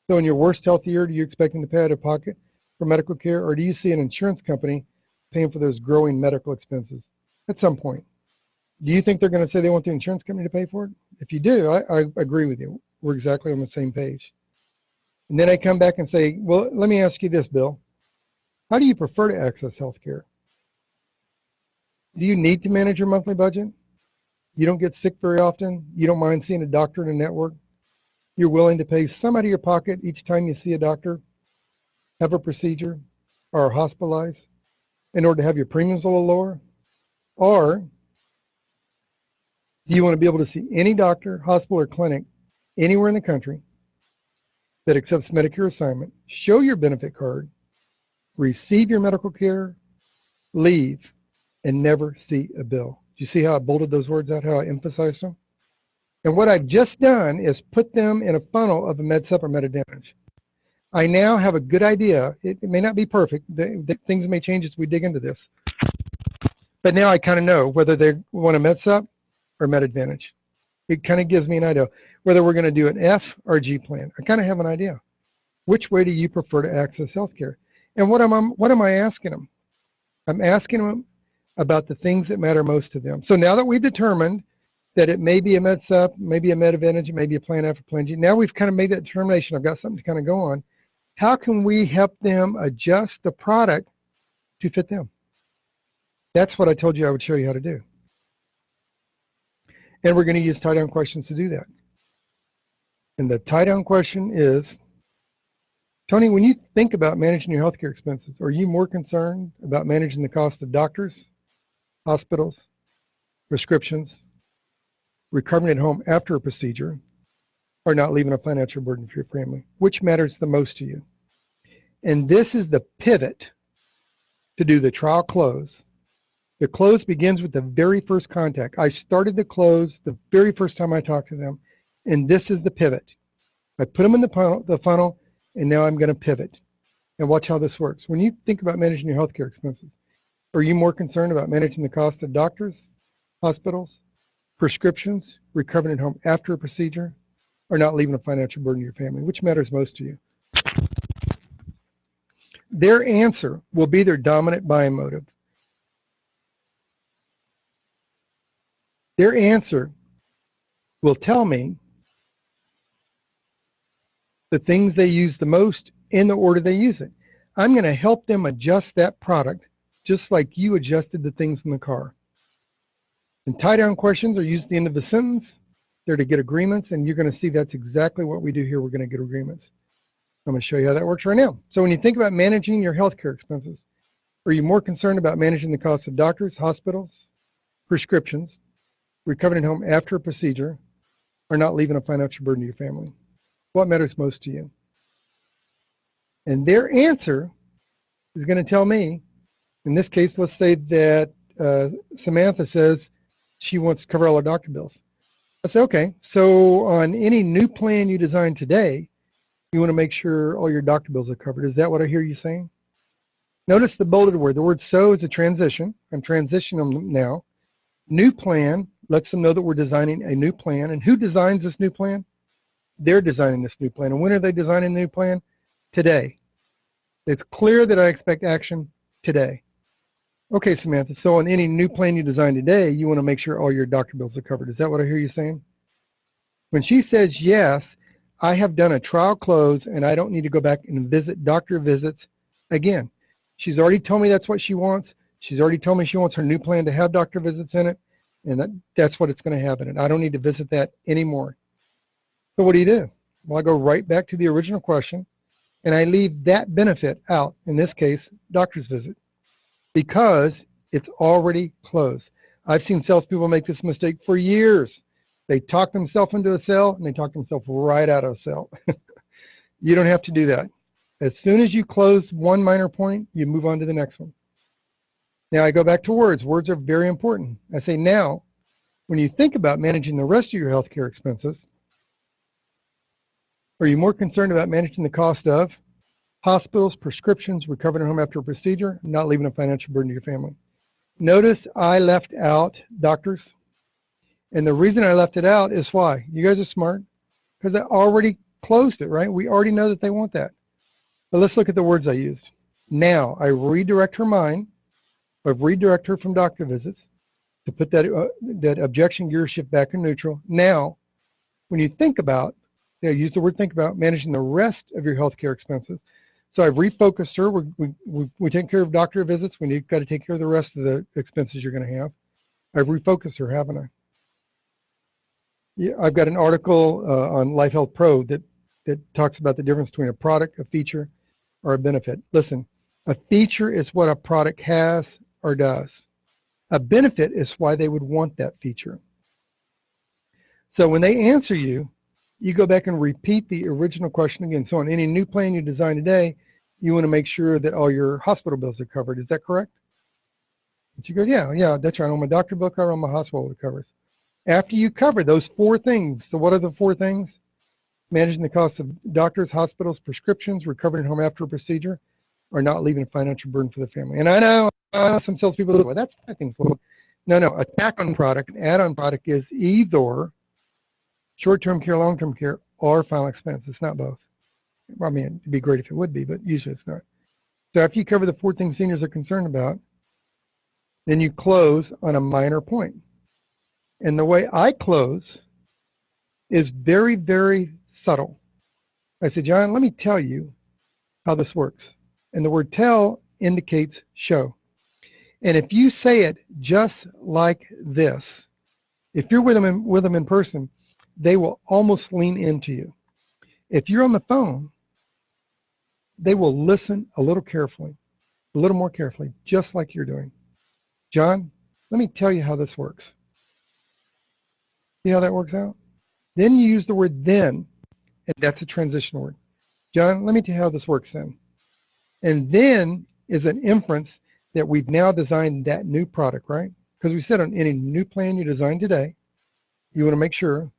So in your worst health year, do you expect them to pay out of pocket for medical care, or do you see an insurance company paying for those growing medical expenses at some point? Do you think they're going to say they want the insurance company to pay for it? If you do, I agree with you. We're exactly on the same page. And then I come back and say, well, let me ask you this, Bill. How do you prefer to access health care? Do you need to manage your monthly budget? You don't get sick very often? You don't mind seeing a doctor in a network? You're willing to pay some out of your pocket each time you see a doctor, have a procedure, or are hospitalized in order to have your premiums a little lower? Or do you want to be able to see any doctor, hospital, or clinic anywhere in the country that accepts Medicare assignment, show your benefit card, receive your medical care, leave, and never see a bill? Do you see how I bolded those words out, how I emphasized them? And what I've just done is put them in a funnel of a MedSup or MedAdvantage. I now have a good idea. It may not be perfect. Things may change as we dig into this. But now I kind of know whether they want a MedSup or MedAdvantage. It kind of gives me an idea whether we're going to do an F or G plan. I kind of have an idea. Which way do you prefer to access healthcare? And what am I asking them? I'm asking them about the things that matter most to them. So now that we've determined that it may be a med sup, maybe a med advantage, it may be a plan F or plan G. Now we've kind of made that determination. I've got something to kind of go on. How can we help them adjust the product to fit them? That's what I told you I would show you how to do. And we're going to use tie-down questions to do that. And the tie-down question is, Tony, when you think about managing your healthcare expenses, are you more concerned about managing the cost of doctors, hospitals, prescriptions, recovering at home after a procedure, or not leaving a financial burden for your family? Which matters the most to you? And this is the pivot to do the trial close. The close begins with the very first contact. I started the close the very first time I talked to them, and this is the pivot. I put them in the funnel, and now I'm going to pivot. And watch how this works. When you think about managing your healthcare expenses, are you more concerned about managing the cost of doctors, hospitals, prescriptions, recovering at home after a procedure, or not leaving a financial burden to your family? Which matters most to you? Their answer will be their dominant buying motive. Their answer will tell me the things they use the most in the order they use it. I'm going to help them adjust that product just like you adjusted the things in the car. And tie-down questions are used at the end of the sentence. They're to get agreements, and you're going to see that's exactly what we do here. We're going to get agreements. I'm going to show you how that works right now. So when you think about managing your healthcare expenses, are you more concerned about managing the cost of doctors, hospitals, prescriptions, recovering at home after a procedure, or not leaving a financial burden to your family? What matters most to you? And their answer is going to tell me, in this case, let's say that Samantha says she wants to cover all her doctor bills. I say, okay, so on any new plan you design today, you want to make sure all your doctor bills are covered. Is that what I hear you saying? Notice the bolded word. The word so is a transition. I'm transitioning them now. New plan lets them know that we're designing a new plan. And who designs this new plan? They're designing this new plan. And when are they designing the new plan? Today. It's clear that I expect action today. Okay, Samantha, so on any new plan you design today, you want to make sure all your doctor bills are covered. Is that what I hear you saying? When she says yes, I have done a trial close and I don't need to go back and visit doctor visits again. She's already told me that's what she wants. She's already told me she wants her new plan to have doctor visits in it, and that's what it's going to have in it. I don't need to visit that anymore. So what do? Well, I go right back to the original question, and I leave that benefit out, in this case, doctor's visit, because it's already closed. I've seen salespeople make this mistake for years. They talk themselves into a sale, and they talk themselves right out of a sale. You don't have to do that. As soon as you close one minor point, you move on to the next one. Now I go back to words. Words are very important. I say now, when you think about managing the rest of your healthcare expenses, are you more concerned about managing the cost of hospitals, prescriptions, recovering at home after a procedure, not leaving a financial burden to your family? Notice I left out doctors. And the reason I left it out is why? You guys are smart. Because I already closed it, right? We already know that they want that. But let's look at the words I used. Now, I redirect her mind. I redirect her from doctor visits to put that objection gear shift back in neutral. Now, when you think about, use the word think about, managing the rest of your healthcare expenses. So I've refocused her. We take care of doctor visits. We've got to take care of the rest of the expenses you're going to have. I've refocused her, haven't I? Yeah, I've got an article on Life Health Pro that talks about the difference between a product, a feature, or a benefit. Listen, a feature is what a product has or does. A benefit is why they would want that feature. So when they answer you, you go back and repeat the original question again. So on any new plan you design today, you want to make sure that all your hospital bills are covered. Is that correct? And she goes, yeah, that's right. On my doctor bill cover, on my hospital bill covers. After you cover those four things, so what are the four things? Managing the cost of doctors, hospitals, prescriptions, recovering at home after a procedure, or not leaving a financial burden for the family. And I know some salespeople do, well, that's I think. No, a tack-on product, an add-on product is either short-term care, long-term care, or final expense. It's not both. Well, I mean, it'd be great if it would be, but usually it's not. So after you cover the four things seniors are concerned about, then you close on a minor point. And the way I close is very, very subtle. I say, John, let me tell you how this works. And the word tell indicates show. And if you say it just like this, if you're with them in person, they will almost lean into you. If you're on the phone, they will listen a little more carefully, just like you're doing. John, let me tell you how this works. See how that works out? Then you use the word then, and that's a transition word. John, let me tell you how this works then. And then is an inference that we've now designed that new product, right? Because we said on any new plan you design today, you want to make sure,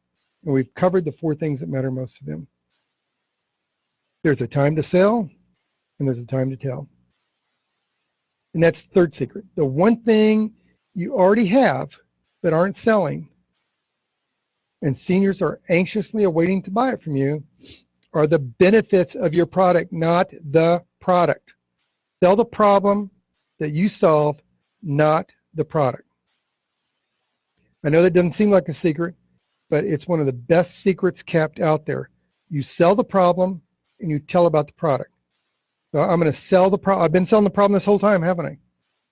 and we've covered the 4 things that matter most to them. There's a time to sell, and there's a time to tell. And that's the third secret. The one thing you already have that aren't selling, and seniors are anxiously awaiting to buy it from you, are the benefits of your product, not the product. Sell the problem that you solve, not the product. I know that doesn't seem like a secret, but it's one of the best secrets kept out there. You sell the problem and you tell about the product. So I'm going to sell the problem. I've been selling the problem this whole time, haven't I?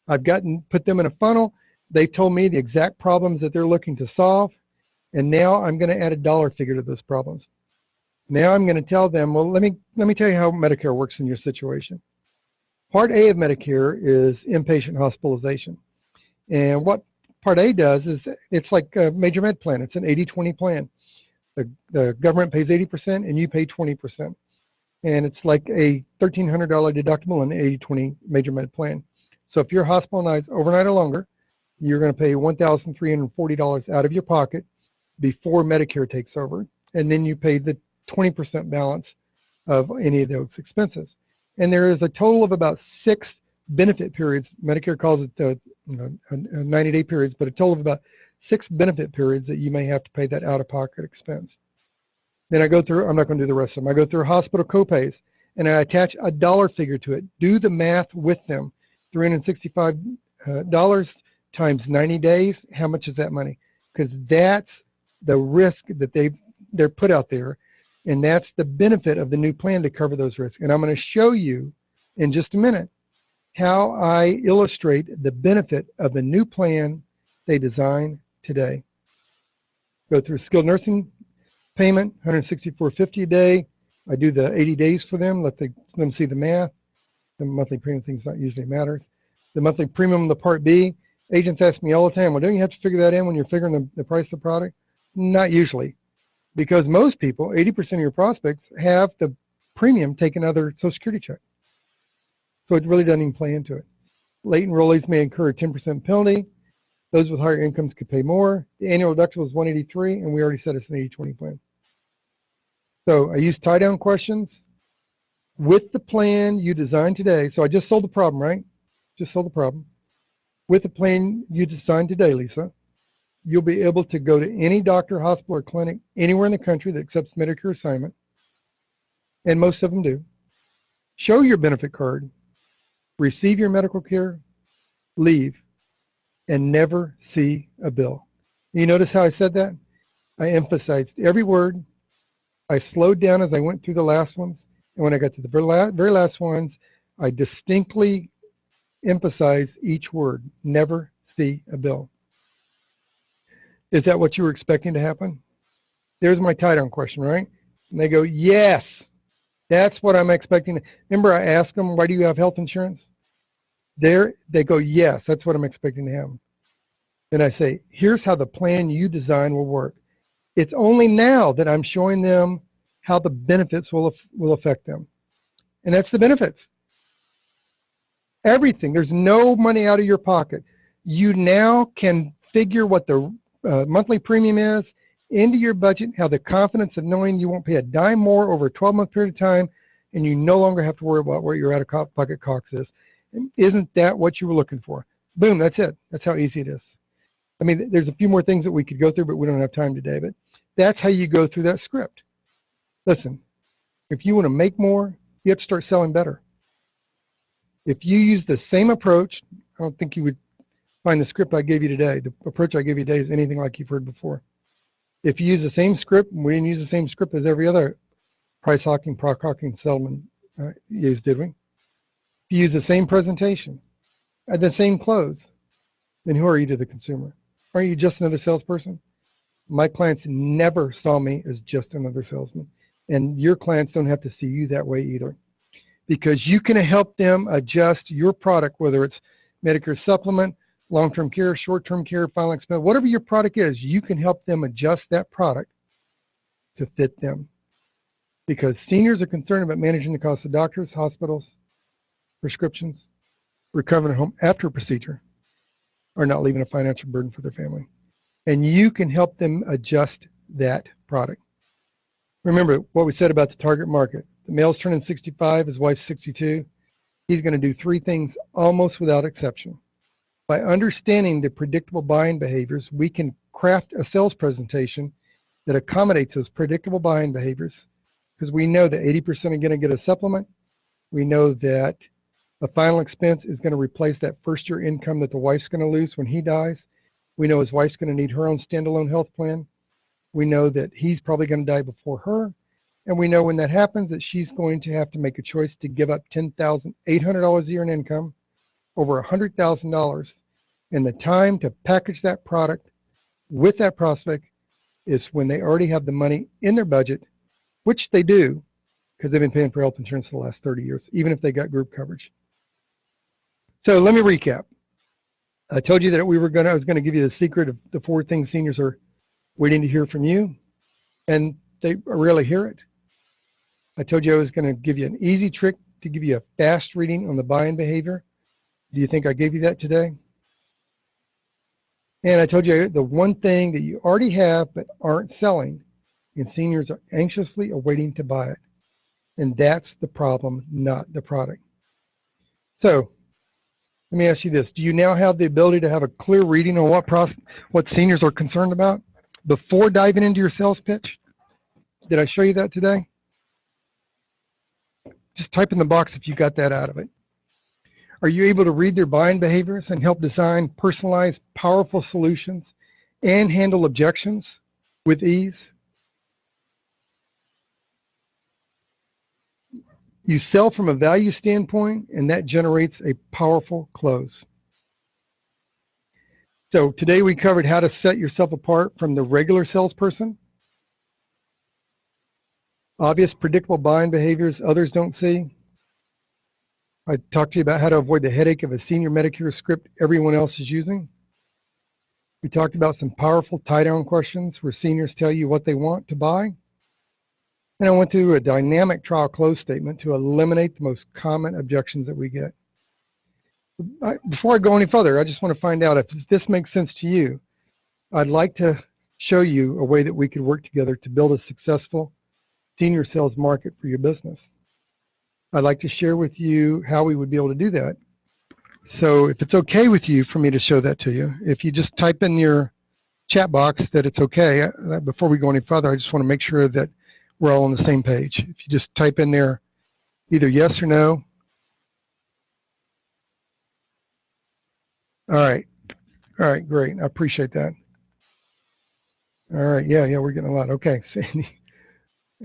I've put them in a funnel. They told me the exact problems that they're looking to solve. And now I'm going to add a dollar figure to those problems. Now I'm going to tell them, well, let me tell you how Medicare works in your situation. Part A of Medicare is inpatient hospitalization. And what Part A does is it's like a major med plan. It's an 80-20 plan. The government pays 80% and you pay 20%. And it's like a $1,300 deductible in the 80-20 major med plan. So if you're hospitalized overnight or longer, you're going to pay $1,340 out of your pocket before Medicare takes over. And then you pay the 20% balance of any of those expenses. And there is a total of about 6 benefit periods. Medicare calls it 90-day periods, but a total of about 6 benefit periods that you may have to pay that out-of-pocket expense. Then I go through, I'm not going to do the rest of them. I go through hospital copays, and I attach a dollar figure to it. Do the math with them. $365 times 90 days, how much is that money? Because that's the risk that they're put out there, and that's the benefit of the new plan to cover those risks. And I'm going to show you in just a minute how I illustrate the benefit of the new plan they design today. Go through skilled nursing payment, $164.50 a day. I do the 80 days for them, let them see the math. The monthly premium thing's not usually matters. The monthly premium, the Part B, agents ask me all the time, well, don't you have to figure that in when you're figuring the price of the product? Not usually, because most people, 80% of your prospects, have the premium taken out of their Social Security check. So it really doesn't even play into it. Late enrollees may incur a 10% penalty. Those with higher incomes could pay more. The annual deductible is $183, and we already said it's an 80-20 plan. So I use tie-down questions with the plan you designed today. So I just sold the problem, right? Just sold the problem. With the plan you designed today, Lisa, you'll be able to go to any doctor, hospital, or clinic anywhere in the country that accepts Medicare assignment, and most of them do. Show your benefit card, receive your medical care, leave, and never see a bill. You notice how I said that? I emphasized every word. I slowed down as I went through the last ones, and when I got to the very last ones, I distinctly emphasized each word, never see a bill. Is that what you were expecting to happen? There's my tie-down question, right? And they go, yes, that's what I'm expecting. Remember I asked them, why do you have health insurance? They go, yes, that's what I'm expecting to happen. Then I say, here's how the plan you design will work. It's only now that I'm showing them how the benefits will affect them. And that's the benefits. Everything. There's no money out of your pocket. You now can figure what the monthly premium is into your budget, have the confidence of knowing you won't pay a dime more over a 12-month period of time, and you no longer have to worry about where your out-of-pocket cost is. And isn't that what you were looking for? Boom, that's it. That's how easy it is. I mean, there's a few more things that we could go through, but we don't have time today. But that's how you go through that script. Listen, if you want to make more, you have to start selling better. If you use the same approach, I don't think you would find the script I gave you today. The approach I gave you today is anything like you've heard before. If you use the same script, we didn't use the same script as every other price hawking, proc hawking salesman used, did we? If you use the same presentation, the same clothes, then who are you to the consumer? Aren't you just another salesperson? My clients never saw me as just another salesman. And your clients don't have to see you that way either. Because you can help them adjust your product, whether it's Medicare supplement, long-term care, short-term care, final expense, whatever your product is, you can help them adjust that product to fit them. Because seniors are concerned about managing the cost of doctors, hospitals, prescriptions, recovering at home after a procedure, or not leaving a financial burden for their family. And you can help them adjust that product. Remember what we said about the target market. The male's turning 65, his wife's 62. He's going to do three things almost without exception. By understanding the predictable buying behaviors, we can craft a sales presentation that accommodates those predictable buying behaviors, because we know that 80% are going to get a supplement. We know that a final expense is going to replace that first-year income that the wife's going to lose when he dies. We know his wife's going to need her own standalone health plan. We know that he's probably going to die before her. And we know when that happens that she's going to have to make a choice to give up $10,800 a year in income, over $100,000. And the time to package that product with that prospect is when they already have the money in their budget, which they do because they've been paying for health insurance for the last 30 years, even if they got group coverage. So let me recap. I told you that I was going to give you the secret of the 4 things seniors are waiting to hear from you, and they rarely hear it. I told you I was going to give you an easy trick to give you a fast reading on the buying behavior. Do you think I gave you that today? And I told you the one thing that you already have but aren't selling, and seniors are anxiously awaiting to buy it. And that's the problem, not the product. So let me ask you this. Do you now have the ability to have a clear reading on what seniors are concerned about before diving into your sales pitch? Did I show you that today? Just type in the box if you got that out of it. Are you able to read their buying behaviors and help design personalized, powerful solutions and handle objections with ease? You sell from a value standpoint, and that generates a powerful close. So today we covered how to set yourself apart from the regular salesperson. Obvious, predictable buying behaviors others don't see. I talked to you about how to avoid the headache of a senior Medicare script everyone else is using. We talked about some powerful tie-down questions where seniors tell you what they want to buy. And I went through a dynamic trial close statement to eliminate the most common objections that we get. Before I go any further, I just want to find out if this makes sense to you. I'd like to show you a way that we could work together to build a successful senior sales market for your business. I'd like to share with you how we would be able to do that. So if it's okay with you for me to show that to you, if you just type in your chat box that it's okay, before we go any further, I just want to make sure that we're all on the same page. If you just type in there either yes or no. All right, great. I appreciate that. All right, yeah, we're getting a lot. Okay, Sandy,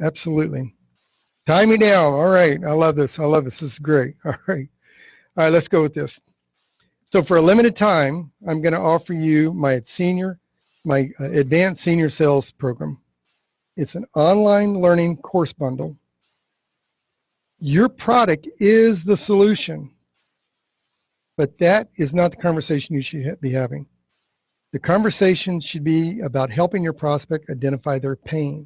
absolutely. Tie me down. All right, I love this. This is great. All right, let's go with this. So for a limited time, I'm going to offer you my advanced senior sales program. It's an online learning course bundle. Your product is the solution, but that is not the conversation you should be having. The conversation should be about helping your prospect identify their pain.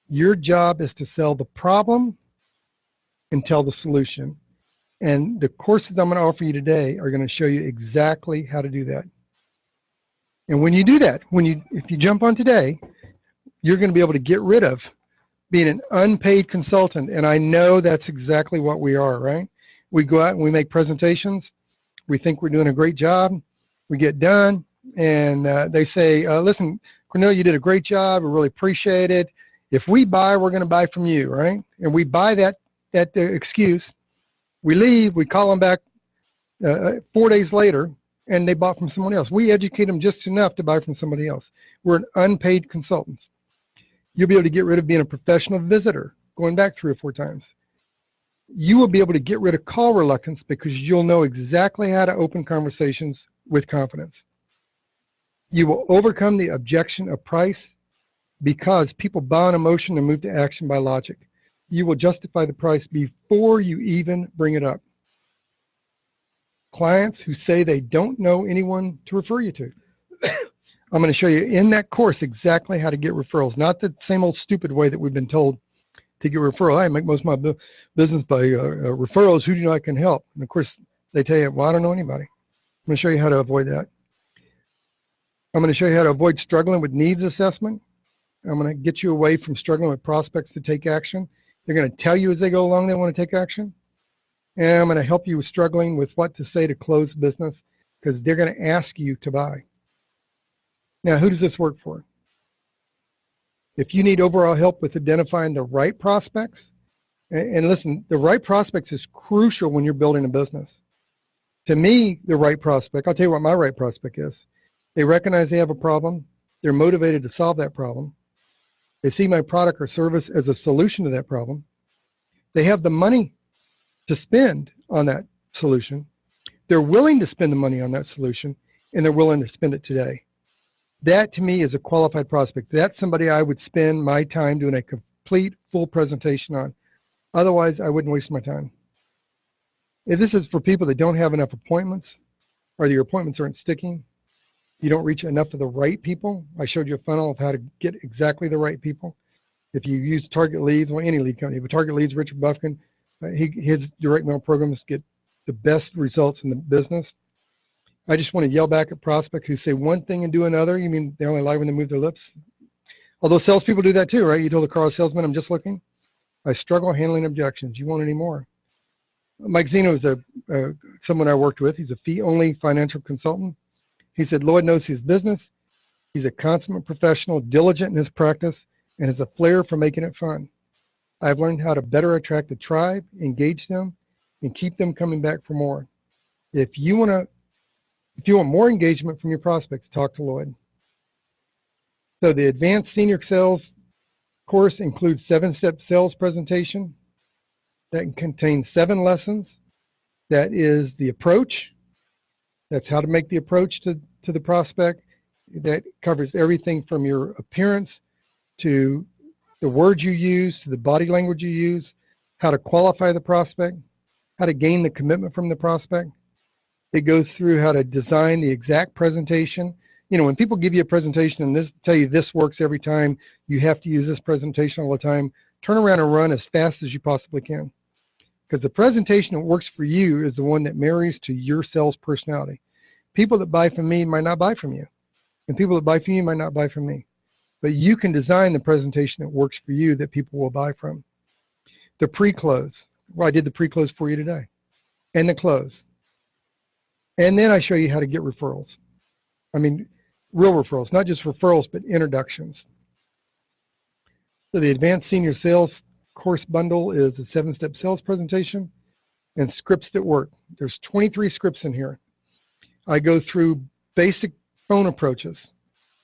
Your job is to sell the problem and tell the solution. And the courses I'm going to offer you today are going to show you exactly how to do that. And when you do that, if you jump on today, you're going to be able to get rid of being an unpaid consultant. And I know that's exactly what we are, right? We go out and we make presentations. We think we're doing a great job. We get done, and they say, listen, Cornelia, you did a great job. We really appreciate it. If we buy, we're going to buy from you, right? And we buy that excuse. We leave. We call them back 4 days later, and they bought from someone else. We educate them just enough to buy from somebody else. We're an unpaid consultant. You'll be able to get rid of being a professional visitor, going back 3 or 4 times. You will be able to get rid of call reluctance because you'll know exactly how to open conversations with confidence. You will overcome the objection of price because people buy on emotion and move to action by logic. You will justify the price before you even bring it up. Clients who say they don't know anyone to refer you to. I'm going to show you in that course exactly how to get referrals, not the same old stupid way that we've been told to get referral. I make most of my business by referrals. Who do you know I can help? And of course, they tell you, well, I don't know anybody. I'm going to show you how to avoid that. I'm going to show you how to avoid struggling with needs assessment. I'm going to get you away from struggling with prospects to take action. They're going to tell you as they go along they want to take action. And I'm going to help you with struggling with what to say to close business because they're going to ask you to buy. Now, who does this work for? If you need overall help with identifying the right prospects, and listen, the right prospects is crucial when you're building a business. To me, the right prospect, I'll tell you what my right prospect is. They recognize they have a problem. They're motivated to solve that problem. They see my product or service as a solution to that problem. They have the money to spend on that solution. They're willing to spend the money on that solution, and they're willing to spend it today. That, to me, is a qualified prospect. That's somebody I would spend my time doing a complete, full presentation on. Otherwise, I wouldn't waste my time. If this is for people that don't have enough appointments, or your appointments aren't sticking, you don't reach enough of the right people. I showed you a funnel of how to get exactly the right people. If you use Target Leads, well, any lead company, but Target Leads, Richard Buffkin, his direct mail programs get the best results in the business. I just want to yell back at prospects who say one thing and do another. You mean they only lie when they move their lips? Although salespeople do that too, right? You told a car salesman, I'm just looking. I struggle handling objections. You want any more? Mike Zeno is someone I worked with. He's a fee-only financial consultant. He said, Lloyd knows his business. He's a consummate professional, diligent in his practice, and has a flair for making it fun. I've learned how to better attract the tribe, engage them, and keep them coming back for more. If you want more engagement from your prospects, talk to Lloyd. So the Advanced Senior Sales course includes 7-step sales presentation that contains 7 lessons. That is the approach. That's how to make the approach to the prospect. That covers everything from your appearance to the words you use, to the body language you use, how to qualify the prospect, how to gain the commitment from the prospect. It goes through how to design the exact presentation. You know, when people give you a presentation and tell you this works every time, you have to use this presentation all the time, turn around and run as fast as you possibly can. Because the presentation that works for you is the one that marries to your sales personality. People that buy from me might not buy from you. And people that buy from you might not buy from me. But you can design the presentation that works for you that people will buy from. The pre-close. Well, I did the pre-close for you today. And the close. And then I show you how to get referrals. I mean, real referrals, not just referrals, but introductions. So the Advanced Senior Sales course bundle is a 7-step sales presentation and scripts that work. There's 23 scripts in here. I go through basic phone approaches,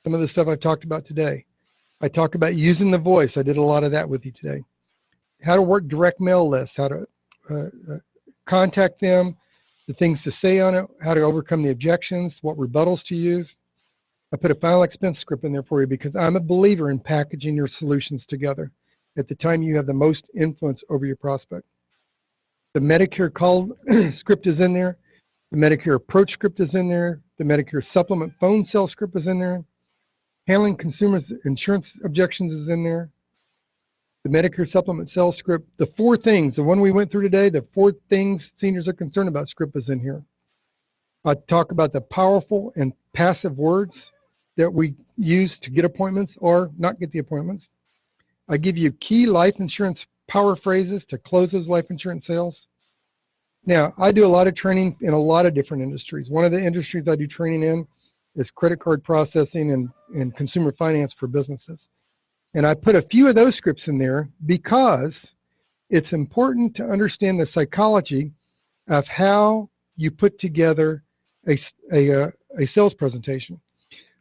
some of the stuff I've talked about today. I talk about using the voice. I did a lot of that with you today. How to work direct mail lists, how to contact them, the things to say on it, how to overcome the objections, what rebuttals to use. I put a final expense script in there for you because I'm a believer in packaging your solutions together at the time you have the most influence over your prospect. The Medicare call script is in there. The Medicare approach script is in there. The Medicare supplement phone sales script is in there. Handling consumers' insurance objections is in there. The Medicare supplement sales script, the 4 things, the one we went through today, the 4 things seniors are concerned about script is in here. I talk about the powerful and passive words that we use to get appointments or not get the appointments. I give you key life insurance power phrases to close those life insurance sales. Now, I do a lot of training in a lot of different industries. One of the industries I do training in is credit card processing and consumer finance for businesses. And I put a few of those scripts in there because it's important to understand the psychology of how you put together a sales presentation.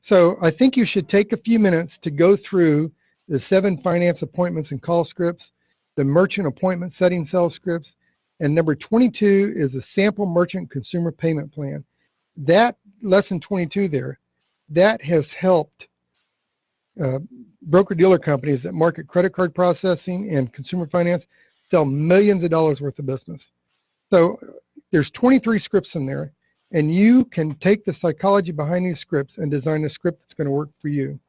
So I think you should take a few minutes to go through the 7 finance appointments and call scripts, the merchant appointment setting sales scripts, and number 22 is a sample merchant consumer payment plan. That lesson 22 there, that has helped broker-dealer companies that market credit card processing and consumer finance sell millions of dollars worth of business. So there's 23 scripts in there, and you can take the psychology behind these scripts and design a script that's going to work for you.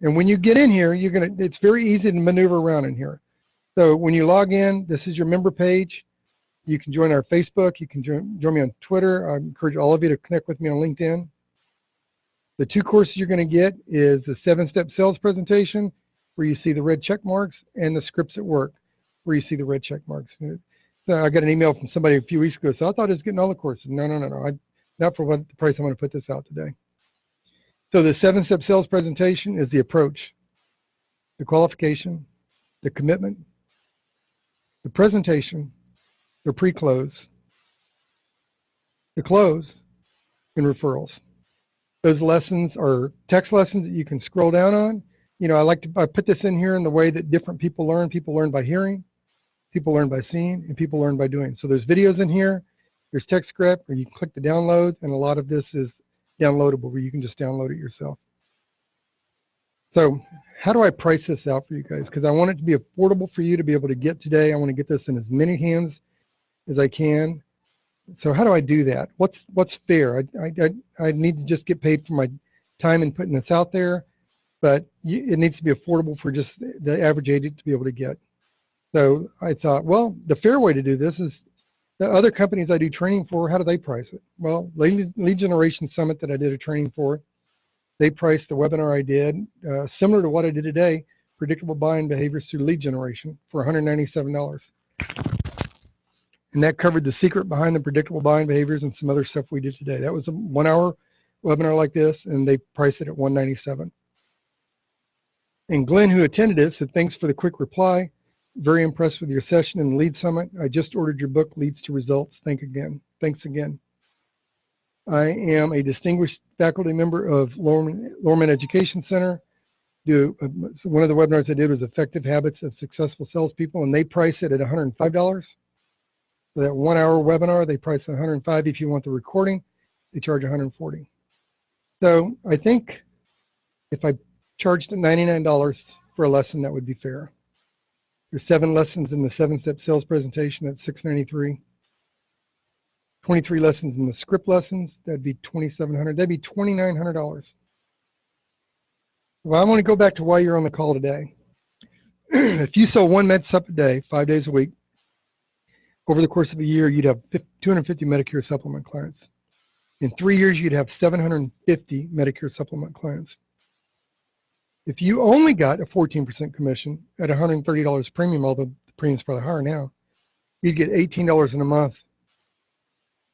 And when you get in here, it's very easy to maneuver around in here. So when you log in, this is your member page. You can join our Facebook. You can join me on Twitter. I encourage all of you to connect with me on LinkedIn. The 2 courses you're going to get is the 7-step sales presentation, where you see the red check marks, and the scripts at work, where you see the red check marks. So I got an email from somebody a few weeks ago, so I thought I was getting all the courses. No. Not for what the price I'm going to put this out today. So the 7-step sales presentation is the approach, the qualification, the commitment, the presentation, the pre-close, the close, and referrals. Those lessons are text lessons that you can scroll down on. I put this in here in the way that different people learn. People learn by hearing, people learn by seeing, and people learn by doing. So there's videos in here. There's text script where you can click the downloads, and a lot of this is downloadable where you can just download it yourself. So how do I price this out for you guys? Because I want it to be affordable for you to be able to get today. I want to get this in as many hands as I can. So how do I do that? What's fair? I need to just get paid for my time in putting this out there, but it needs to be affordable for just the average agent to be able to get. So I thought, well, the fair way to do this is the other companies I do training for, how do they price it? Well, Lead Generation Summit that I did a training for, they priced the webinar I did, similar to what I did today, predictable buying behaviors through lead generation, for $197. And that covered the secret behind the predictable buying behaviors and some other stuff we did today. That was a 1-hour webinar like this, and they priced it at $197. And Glenn, who attended it, said, thanks for the quick reply. Very impressed with your session in the Lead Summit. I just ordered your book, Leads to Results. Thanks again. I am a distinguished faculty member of Lorman Education Center. One of the webinars I did was Effective Habits of Successful Salespeople, and they price it at $105. For that 1-hour webinar, they price it $105. If you want the recording, they charge $140. So I think if I charged $99 for a lesson, that would be fair. There's 7 lessons in the 7-step sales presentation at $693. 23 lessons in the script lessons, that'd be $2,700. That'd be $2,900. Well, I want to go back to why you're on the call today. If you sell 1 med supp a day, 5 days a week, over the course of a year, you'd have 250 Medicare supplement clients. In 3 years, you'd have 750 Medicare supplement clients. If you only got a 14% commission at $130 premium, although the premium's probably higher now, you'd get $18 in a month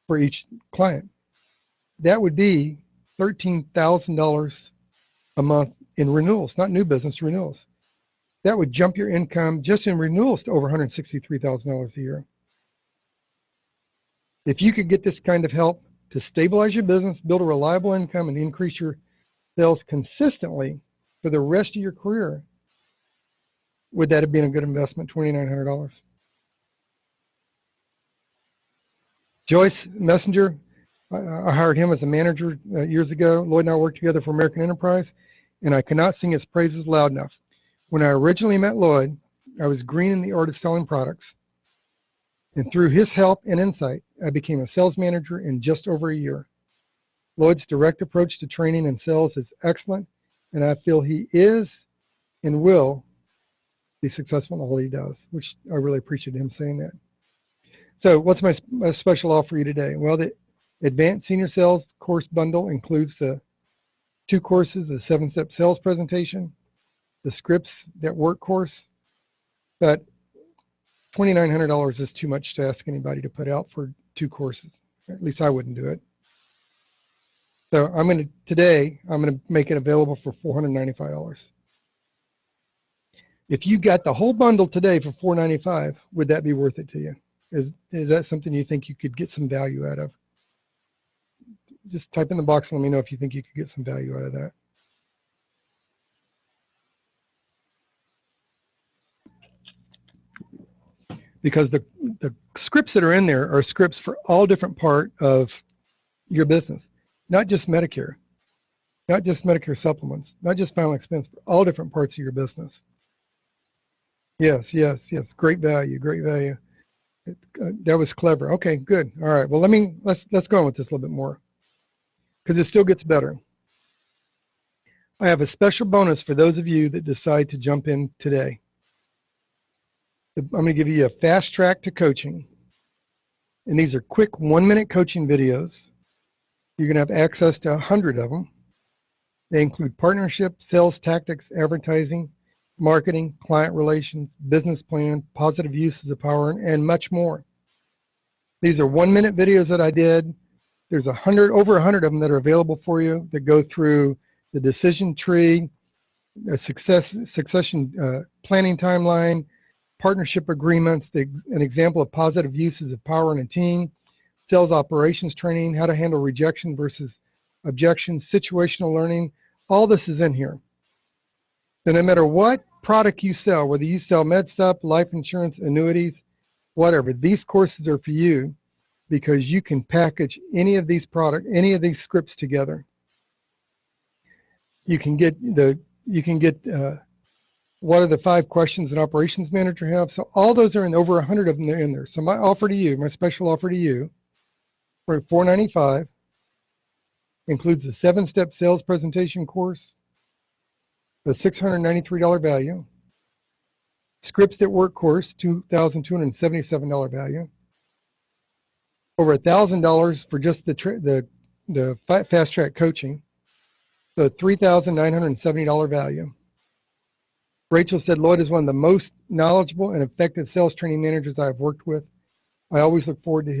for each client. That would be $13,000 a month in renewals, not new business, renewals. That would jump your income just in renewals to over $163,000 a year. If you could get this kind of help to stabilize your business, build a reliable income, and increase your sales consistently for the rest of your career, would that have been a good investment, $2,900? Joyce Messenger, I hired him as a manager years ago. Lloyd and I worked together for American Enterprise, and I cannot sing his praises loud enough. When I originally met Lloyd, I was green in the art of selling products. And through his help and insight, I became a sales manager in just over a year. Lloyd's direct approach to training and sales is excellent, and I feel he is and will be successful in all he does, which I really appreciate him saying that. So what's my special offer for you today? Well, the Advanced Senior Sales course bundle includes the 2 courses, the 7-step sales presentation, the scripts that work course, but $2,900 is too much to ask anybody to put out for 2 courses. At least I wouldn't do it. So today I'm going to make it available for $495. If you got the whole bundle today for $495, would that be worth it to you? Is that something you think you could get some value out of? just type in the box and let me know if you think you could get some value out of that. Because the scripts that are in there are scripts for all different part of your business, not just Medicare, not just Medicare supplements, not just final expense, but all different parts of your business. Yes, yes, yes. Great value, great value. That was clever. Okay, good. All right. Well, let's go on with this a little bit more because it still gets better. I have a special bonus for those of you that decide to jump in today. I'm going to give you a fast track to coaching. And these are quick 1-minute coaching videos. You're going to have access to 100 of them. They include partnership, sales tactics, advertising, marketing, client relations, business plan, positive uses of power, and much more. These are 1-minute videos that I did. There's over 100 of them that are available for you that go through the decision tree, a succession planning timeline, partnership agreements, an example of positive uses of power in a team, sales operations training, how to handle rejection versus objections, situational learning. All this is in here. So no matter what product you sell, whether you sell med stuff, life insurance, annuities, whatever, these courses are for you because you can package any of these scripts together. You can get what are the 5 questions an operations manager have? So all those are in, over 100 of them are in there. So my offer to you, my special offer to you, for $495, includes a 7-step sales presentation course, a $693 value, Scripts that Work course, $2,277 value, over $1,000 for just the fast track coaching, so $3,970 value. Rachel said, Lloyd is one of the most knowledgeable and effective sales training managers I've worked with. I always look forward to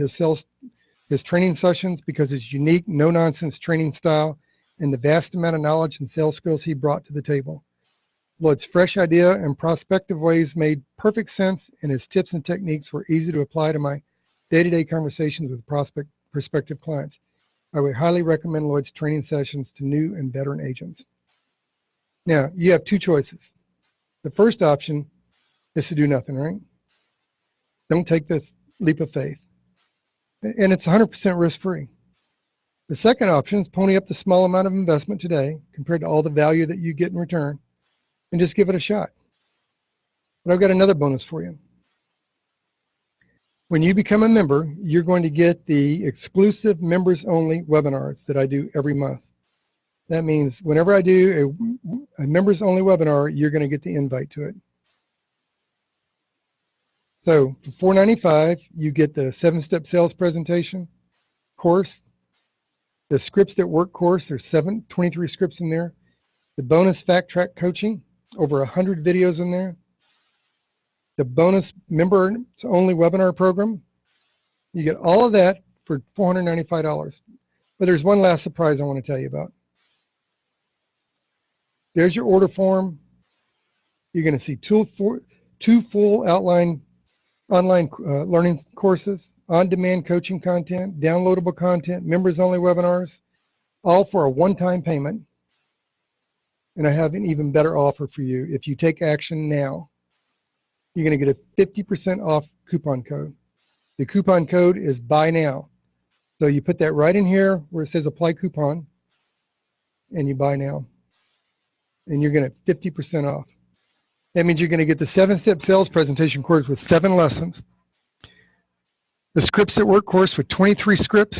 his training sessions because his unique, no-nonsense training style and the vast amount of knowledge and sales skills he brought to the table. Lloyd's fresh idea and prospective ways made perfect sense, and his tips and techniques were easy to apply to my day-to-day conversations with prospective clients. I would highly recommend Lloyd's training sessions to new and veteran agents. Now, you have 2 choices. The first option is to do nothing, right? Don't take this leap of faith. And it's 100% risk-free. The second option is pony up the small amount of investment today compared to all the value that you get in return and just give it a shot. But I've got another bonus for you. When you become a member, you're going to get the exclusive members-only webinars that I do every month. That means whenever I do a members-only webinar, you're going to get the invite to it. So for $495, you get the 7-step sales presentation course, the Scripts that Work course. There's 23 scripts in there. The bonus fact track coaching, over 100 videos in there. The bonus members-only webinar program. You get all of that for $495. But there's one last surprise I want to tell you about. There's your order form. You're going to see 2 full online learning courses, on-demand coaching content, downloadable content, members-only webinars, all for a one-time payment. And I have an even better offer for you. If you take action now, you're going to get a 50% off coupon code. The coupon code is buy now. So you put that right in here where it says apply coupon, and you buy now. And you're going to 50% off. That means you're going to get the 7-step sales presentation course with 7 lessons, the Scripts that Work course with 23 scripts,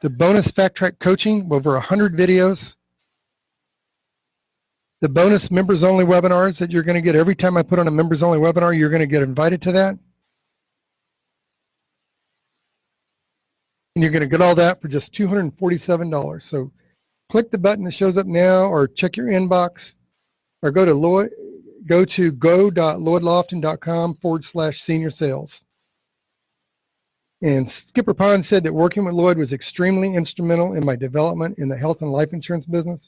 the bonus fact track coaching with over 100 videos, the bonus members only webinars that you're going to get every time I put on a members only webinar. You're going to get invited to that. And you're going to get all that for just $247. So click the button that shows up now, or check your inbox, or go to go.lloydlofton.com/senior sales. And Skipper Pond said that working with Lloyd was extremely instrumental in my development in the health and life insurance business.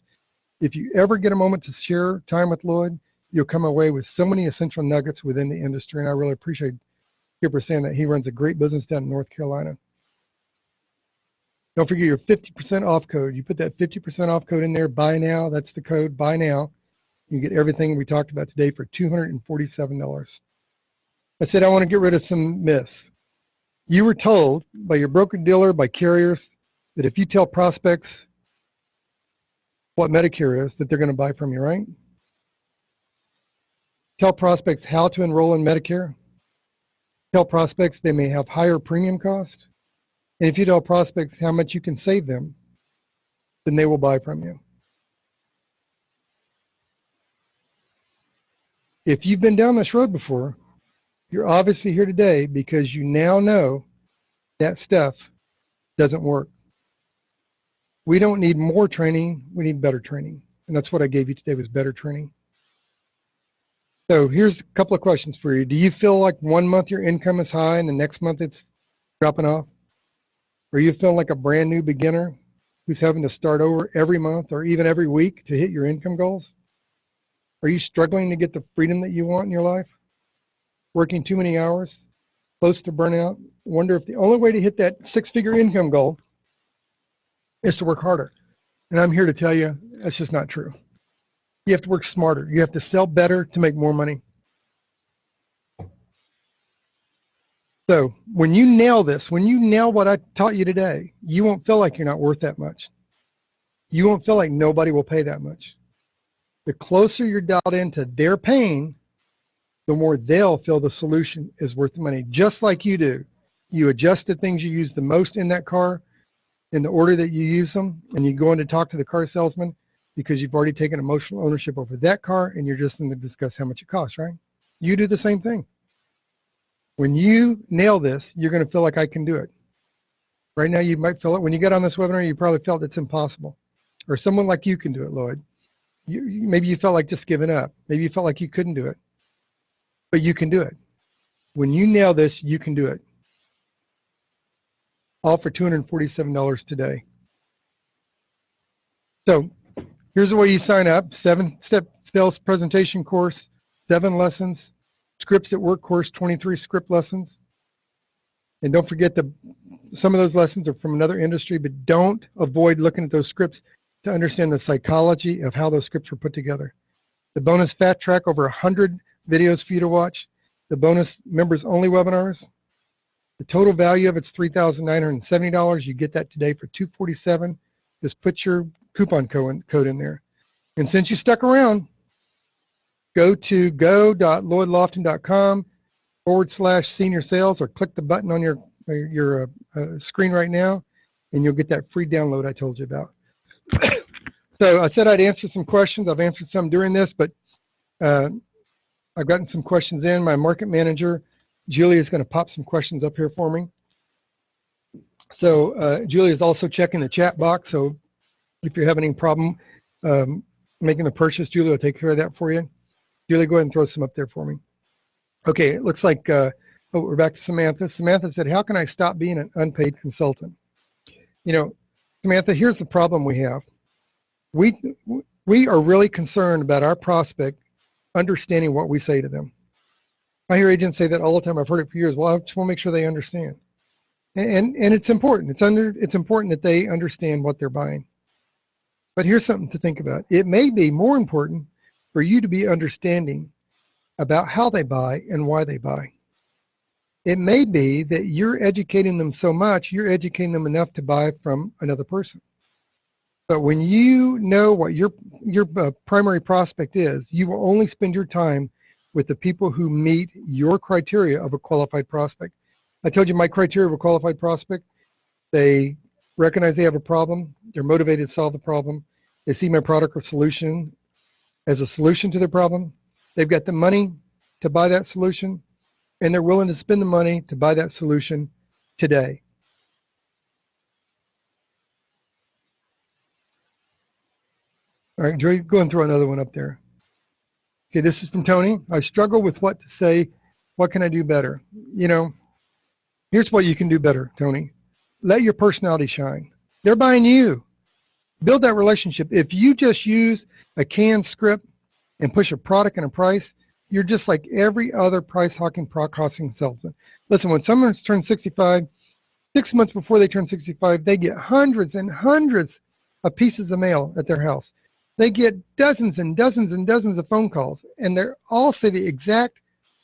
If you ever get a moment to share time with Lloyd, you'll come away with so many essential nuggets within the industry. And I really appreciate Skipper saying that he runs a great business down in North Carolina. Don't forget your 50% off code. You put that 50% off code in there, buy now. That's the code, buy now. You get everything we talked about today for $247. I said I want to get rid of some myths. You were told by your broker-dealer, by carriers, that if you tell prospects what Medicare is, that they're going to buy from you, right? Tell prospects how to enroll in Medicare. Tell prospects they may have higher premium costs. And if you tell prospects how much you can save them, then they will buy from you. If you've been down this road before, you're obviously here today because you now know that stuff doesn't work. We don't need more training, we need better training. And that's what I gave you today, was better training. So here's a couple of questions for you. Do you feel like one month your income is high and the next month it's dropping off? Or you feel like a brand new beginner who's having to start over every month or even every week to hit your income goals? Are you struggling to get the freedom that you want in your life? Working too many hours? Close to burnout? Wonder if the only way to hit that six-figure income goal is to work harder. And I'm here to tell you that's just not true. You have to work smarter. You have to sell better to make more money. So when you nail this, when you nail what I taught you today, you won't feel like you're not worth that much. You won't feel like nobody will pay that much. The closer you're dialed into their pain, the more they'll feel the solution is worth the money, just like you do. You adjust the things you use the most in that car in the order that you use them, and you go in to talk to the car salesman because you've already taken emotional ownership over that car, and you're just going to discuss how much it costs, right? You do the same thing. When you nail this, you're going to feel like I can do it. Right now, you might feel it. When you get on this webinar, you probably felt it's impossible. Or someone like you can do it, Lloyd. Maybe you felt like just giving up. Maybe you felt like you couldn't do it. But you can do it. When you nail this, you can do it. All for $247 today. So here's the way you sign up. 7-step sales presentation course, 7 lessons. Scripts at Work course, 23 script lessons. And don't forget that some of those lessons are from another industry, but don't avoid looking at those scripts to understand the psychology of how those scripts were put together. The bonus Fat Track, over 100 videos for you to watch. The bonus members only webinars. The total value of it's $3,970. You get that today for $247. Just put your coupon code in there. And since you stuck around, go to go.lloydlofton.com/senior sales or click the button on your screen right now, and you'll get that free download I told you about. So I said I'd answer some questions. I've answered some during this, but I've gotten some questions in. My market manager, Julie, is going to pop some questions up here for me. So Julie is also checking the chat box. So if you're having any problem making the purchase, Julie will take care of that for you. Julie, go ahead and throw some up there for me. Okay, it looks like, we're back to Samantha. Samantha said, how can I stop being an unpaid consultant? You know, Samantha, here's the problem we have. We are really concerned about our prospect understanding what we say to them. I hear agents say that all the time. I've heard it for years. Well, I just want to make sure they understand. And it's important. It's important that they understand what they're buying. But here's something to think about. It may be more important for you to be understanding about how they buy and why they buy. It may be that you're educating them so much, you're educating them enough to buy from another person. But when you know what your primary prospect is, you will only spend your time with the people who meet your criteria of a qualified prospect. I told you my criteria of a qualified prospect. They recognize they have a problem. They're motivated to solve the problem. They see my product or solution as a solution to their problem. They've got the money to buy that solution, and they're willing to spend the money to buy that solution today. All right, Joy, go and throw another one up there. Okay, this is from Tony. I struggle with what to say. What can I do better? You know, here's what you can do better, Tony. Let your personality shine. They're buying you. Build that relationship. If you just use a canned script and push a product and a price, you're just like every other price hawking salesman. Listen, when someone's turned 65, 6 months before they turn 65, they get hundreds and hundreds of pieces of mail at their house. They get dozens and dozens and dozens of phone calls, and they all say the exact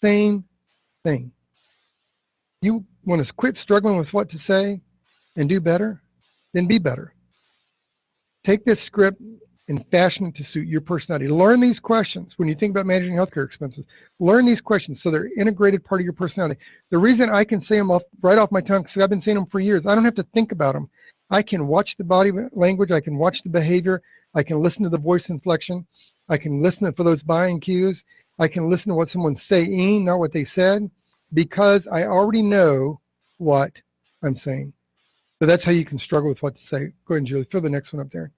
same thing. You want to quit struggling with what to say and do better? Then be better. Take this script and fashion it to suit your personality. Learn these questions when you think about managing healthcare expenses. Learn these questions so they're an integrated part of your personality. The reason I can say them right off my tongue, because I've been saying them for years, I don't have to think about them. I can watch the body language. I can watch the behavior. I can listen to the voice inflection. I can listen for those buying cues. I can listen to what someone's saying, not what they said, because I already know what I'm saying. So that's how you can struggle with what to say. Go ahead, Julie. Throw the next one up there.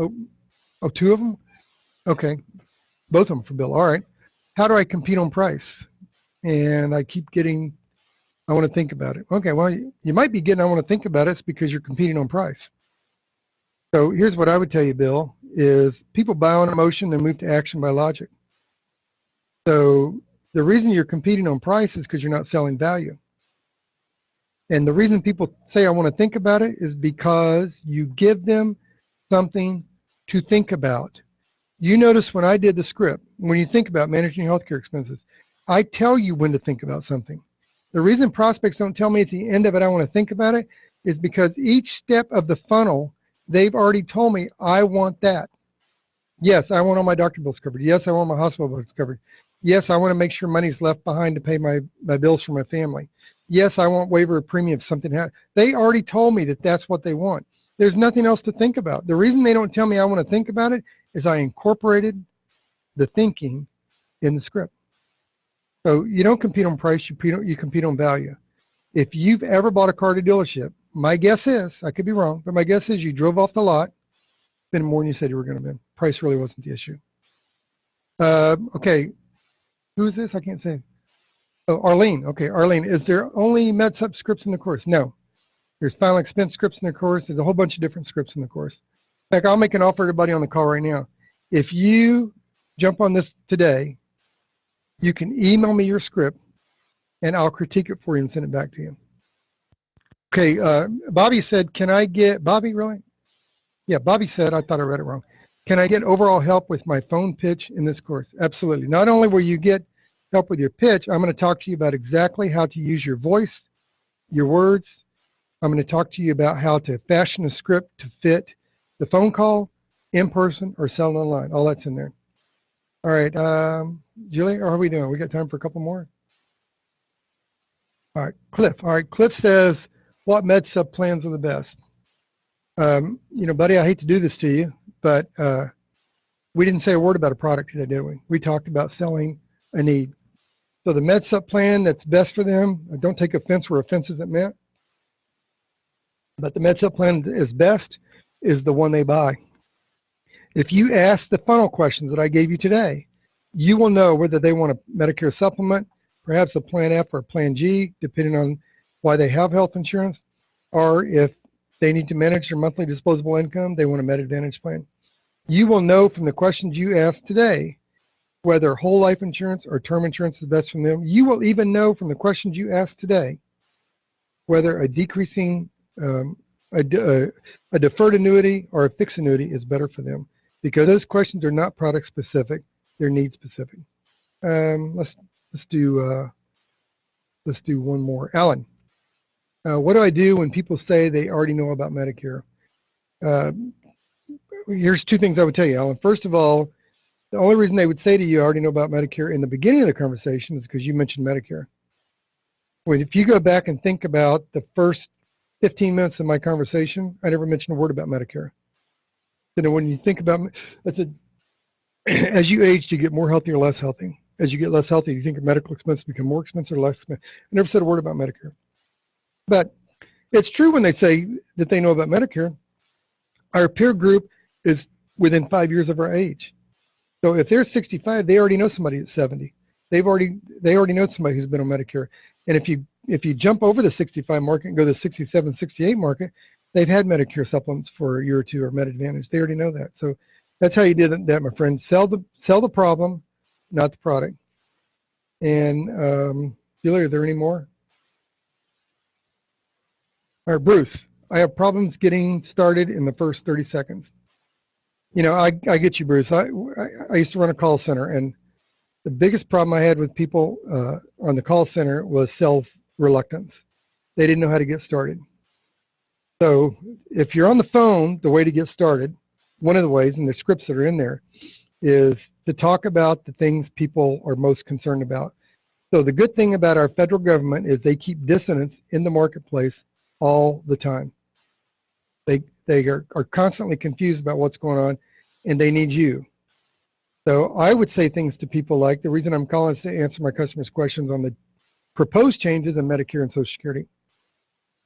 Oh, two of them? Okay. Both of them for Bill. All right. How do I compete on price? And I keep getting, I want to think about it. Okay, well, you might be getting, I want to think about it. It's because you're competing on price. So here's what I would tell you, Bill, is people buy on emotion and move to action by logic. So the reason you're competing on price is because you're not selling value. And the reason people say I want to think about it is because you give them something to think about. You notice when I did the script, when you think about managing healthcare expenses, I tell you when to think about something. The reason prospects don't tell me at the end of it I want to think about it is because each step of the funnel, they've already told me, I want that. Yes, I want all my doctor bills covered. Yes, I want my hospital bills covered. Yes, I want to make sure money's left behind to pay my bills for my family. Yes, I want waiver of premium if something happens. They already told me that that's what they want. There's nothing else to think about. The reason they don't tell me I want to think about it is I incorporated the thinking in the script. So you don't compete on price, you compete on value. If you've ever bought a car at a dealership, my guess is, I could be wrong, but my guess is you drove off the lot, spent more than you said you were going to spend. Price really wasn't the issue. Okay, who is this? I can't say. Oh, Arlene. Okay, Arlene, is there only MedSup scripts in the course? No. There's final expense scripts in the course. There's a whole bunch of different scripts in the course. In fact, I'll make an offer to everybody on the call right now. If you jump on this today, you can email me your script, and I'll critique it for you and send it back to you. Okay, Bobby said, can I get, Bobby, really? Yeah, Bobby said, I thought I read it wrong. Can I get overall help with my phone pitch in this course? Absolutely. Not only will you get help with your pitch, I'm going to talk to you about exactly how to use your voice, your words. I'm going to talk to you about how to fashion a script to fit the phone call, in person, or selling online. All that's in there. All right, Julie, how are we doing? We got time for a couple more? All right, Cliff. All right, Cliff says, what MedSup plans are the best? You know, buddy, I hate to do this to you, but we didn't say a word about a product today, did we? We talked about selling a need. So the MedSup plan that's best for them, don't take offense where offense isn't meant, but the MedSup plan is best is the one they buy. If you ask the funnel questions that I gave you today, you will know whether they want a Medicare supplement, perhaps a Plan F or a Plan G, depending on why they have health insurance, or if they need to manage their monthly disposable income, they want a Med Advantage plan. You will know from the questions you asked today whether whole life insurance or term insurance is best for them. You will even know from the questions you asked today whether a decreasing, a deferred annuity or a fixed annuity is better for them, because those questions are not product specific, they're need specific. Let's do one more. Alan, what do I do when people say they already know about Medicare? Here's two things I would tell you, Alan. First of all, the only reason they would say to you, I already know about Medicare in the beginning of the conversation is because you mentioned Medicare. Well, if you go back and think about the first 15 minutes of my conversation, I never mentioned a word about Medicare. You know, when you think about, I said, as you age, do you get more healthy or less healthy? As you get less healthy, do you think your medical expenses become more expensive or less expensive? I never said a word about Medicare. But it's true when they say that they know about Medicare. Our peer group is within 5 years of our age. So if they're 65, they already know somebody at 70. They already know somebody who's been on Medicare. And if you jump over the 65 market and go to the 67, 68 market, they've had Medicare supplements for a year or two or Med Advantage. They already know that. So that's how you did that, my friend. Sell the problem, not the product. And Julie, are there any more? All right, Bruce, I have problems getting started in the first 30 seconds. You know, I get you, Bruce. I used to run a call center, and the biggest problem I had with people on the call center was self-reluctance. They didn't know how to get started. So if you're on the phone, the way to get started, one of the ways, and the scripts that are in there, is to talk about the things people are most concerned about. So the good thing about our federal government is they keep dissonance in the marketplace all the time. They are constantly confused about what's going on, and they need you. So I would say things to people like, the reason I'm calling is to answer my customers' questions on the proposed changes in Medicare and Social Security.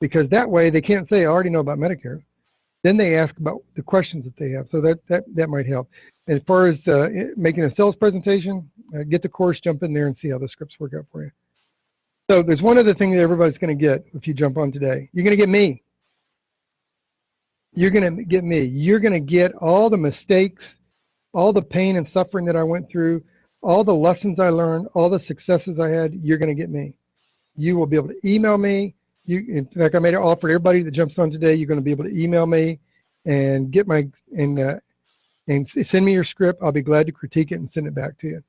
Because that way they can't say, I already know about Medicare. Then they ask about the questions that they have. So that might help. As far as making a sales presentation, get the course, jump in there and see how the scripts work out for you. So there's one other thing that everybody's going to get if you jump on today. You're going to get me. You're going to get me. You're going to get all the mistakes, all the pain and suffering that I went through, all the lessons I learned, all the successes I had. You're going to get me. You will be able to email me. In fact, I made an offer to everybody that jumps on today. You're going to be able to email me and get my and send me your script. I'll be glad to critique it and send it back to you.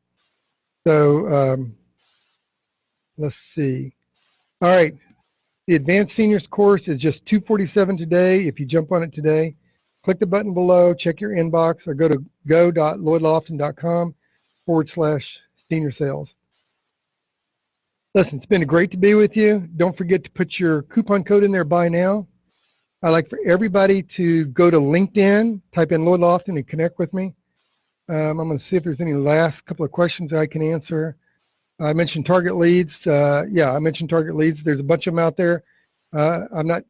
So let's see. All right. The Advanced Seniors course is just $247 today. If you jump on it today, click the button below, check your inbox, or go to go.lloydlofton.com/senior sales. Listen, it's been great to be with you. Don't forget to put your coupon code in there, buy now. I'd like for everybody to go to LinkedIn, type in Lloyd Lofton and connect with me. I'm going to see if there's any last couple of questions I can answer. I mentioned target leads. Yeah, I mentioned target leads. There's a bunch of them out there. I'm not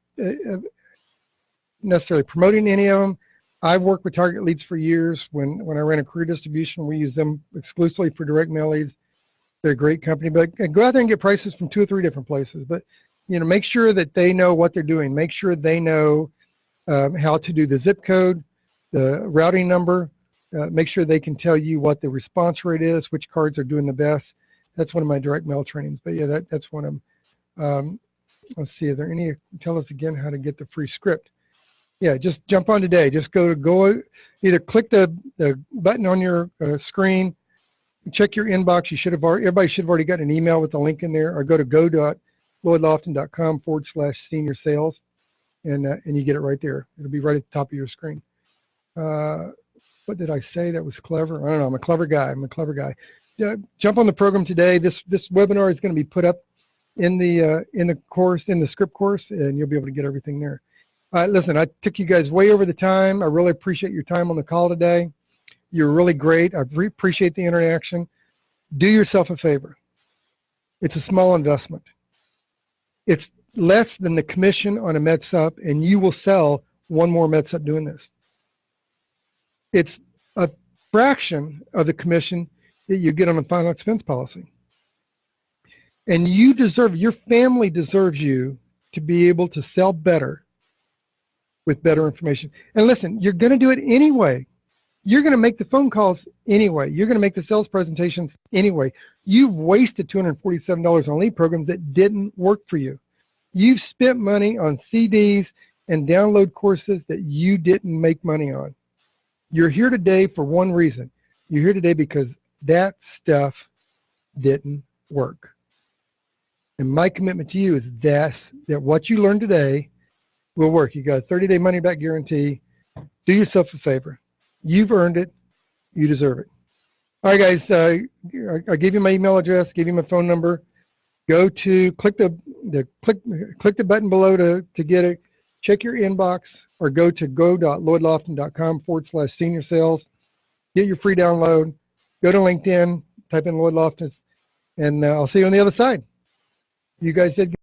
necessarily promoting any of them. I've worked with target leads for years. When I ran a career distribution, we used them exclusively for direct mail leads. They're a great company, but go out there and get prices from 2 or 3 different places. But, you know, make sure that they know what they're doing. Make sure they know how to do the zip code, the routing number. Make sure they can tell you what the response rate is, which cards are doing the best. That's one of my direct mail trainings. But yeah, that's one of them. Let's see, are there any? Tell us again how to get the free script. Yeah, just jump on today. Just go either click the button on your screen. Check your inbox. Everybody should have already got an email with the link in there, or go to go.lloydlofton.com/senior sales, and you get it right there. It'll be right at the top of your screen. What did I say that was clever? I don't know. I'm a clever guy. Jump on the program today. This webinar is going to be put up in the course, in the script course, and you'll be able to get everything there. Listen, I took you guys way over the time. I really appreciate your time on the call today. You're really great. I appreciate the interaction. Do yourself a favor. It's a small investment. It's less than the commission on a MedSup, and you will sell one more MedSup doing this. It's a fraction of the commission that you get on a final expense policy. And you deserve, your family deserves you to be able to sell better with better information. And listen, you're going to do it anyway. You're going to make the phone calls anyway. You're going to make the sales presentations anyway. You've wasted $247 on lead programs that didn't work for you. You've spent money on CDs and download courses that you didn't make money on. You're here today for one reason. You're here today because that stuff didn't work. And my commitment to you is that what you learned today will work. You got a 30-day money-back guarantee. Do yourself a favor. You've earned it. You deserve it. All right, guys. I gave you my email address. Gave you my phone number. Go to click the button below to get it. Check your inbox, or go to go.lloydlofton.com/senior sales. Get your free download. Go to LinkedIn. Type in Lloyd Lofton, and I'll see you on the other side. You guys did good.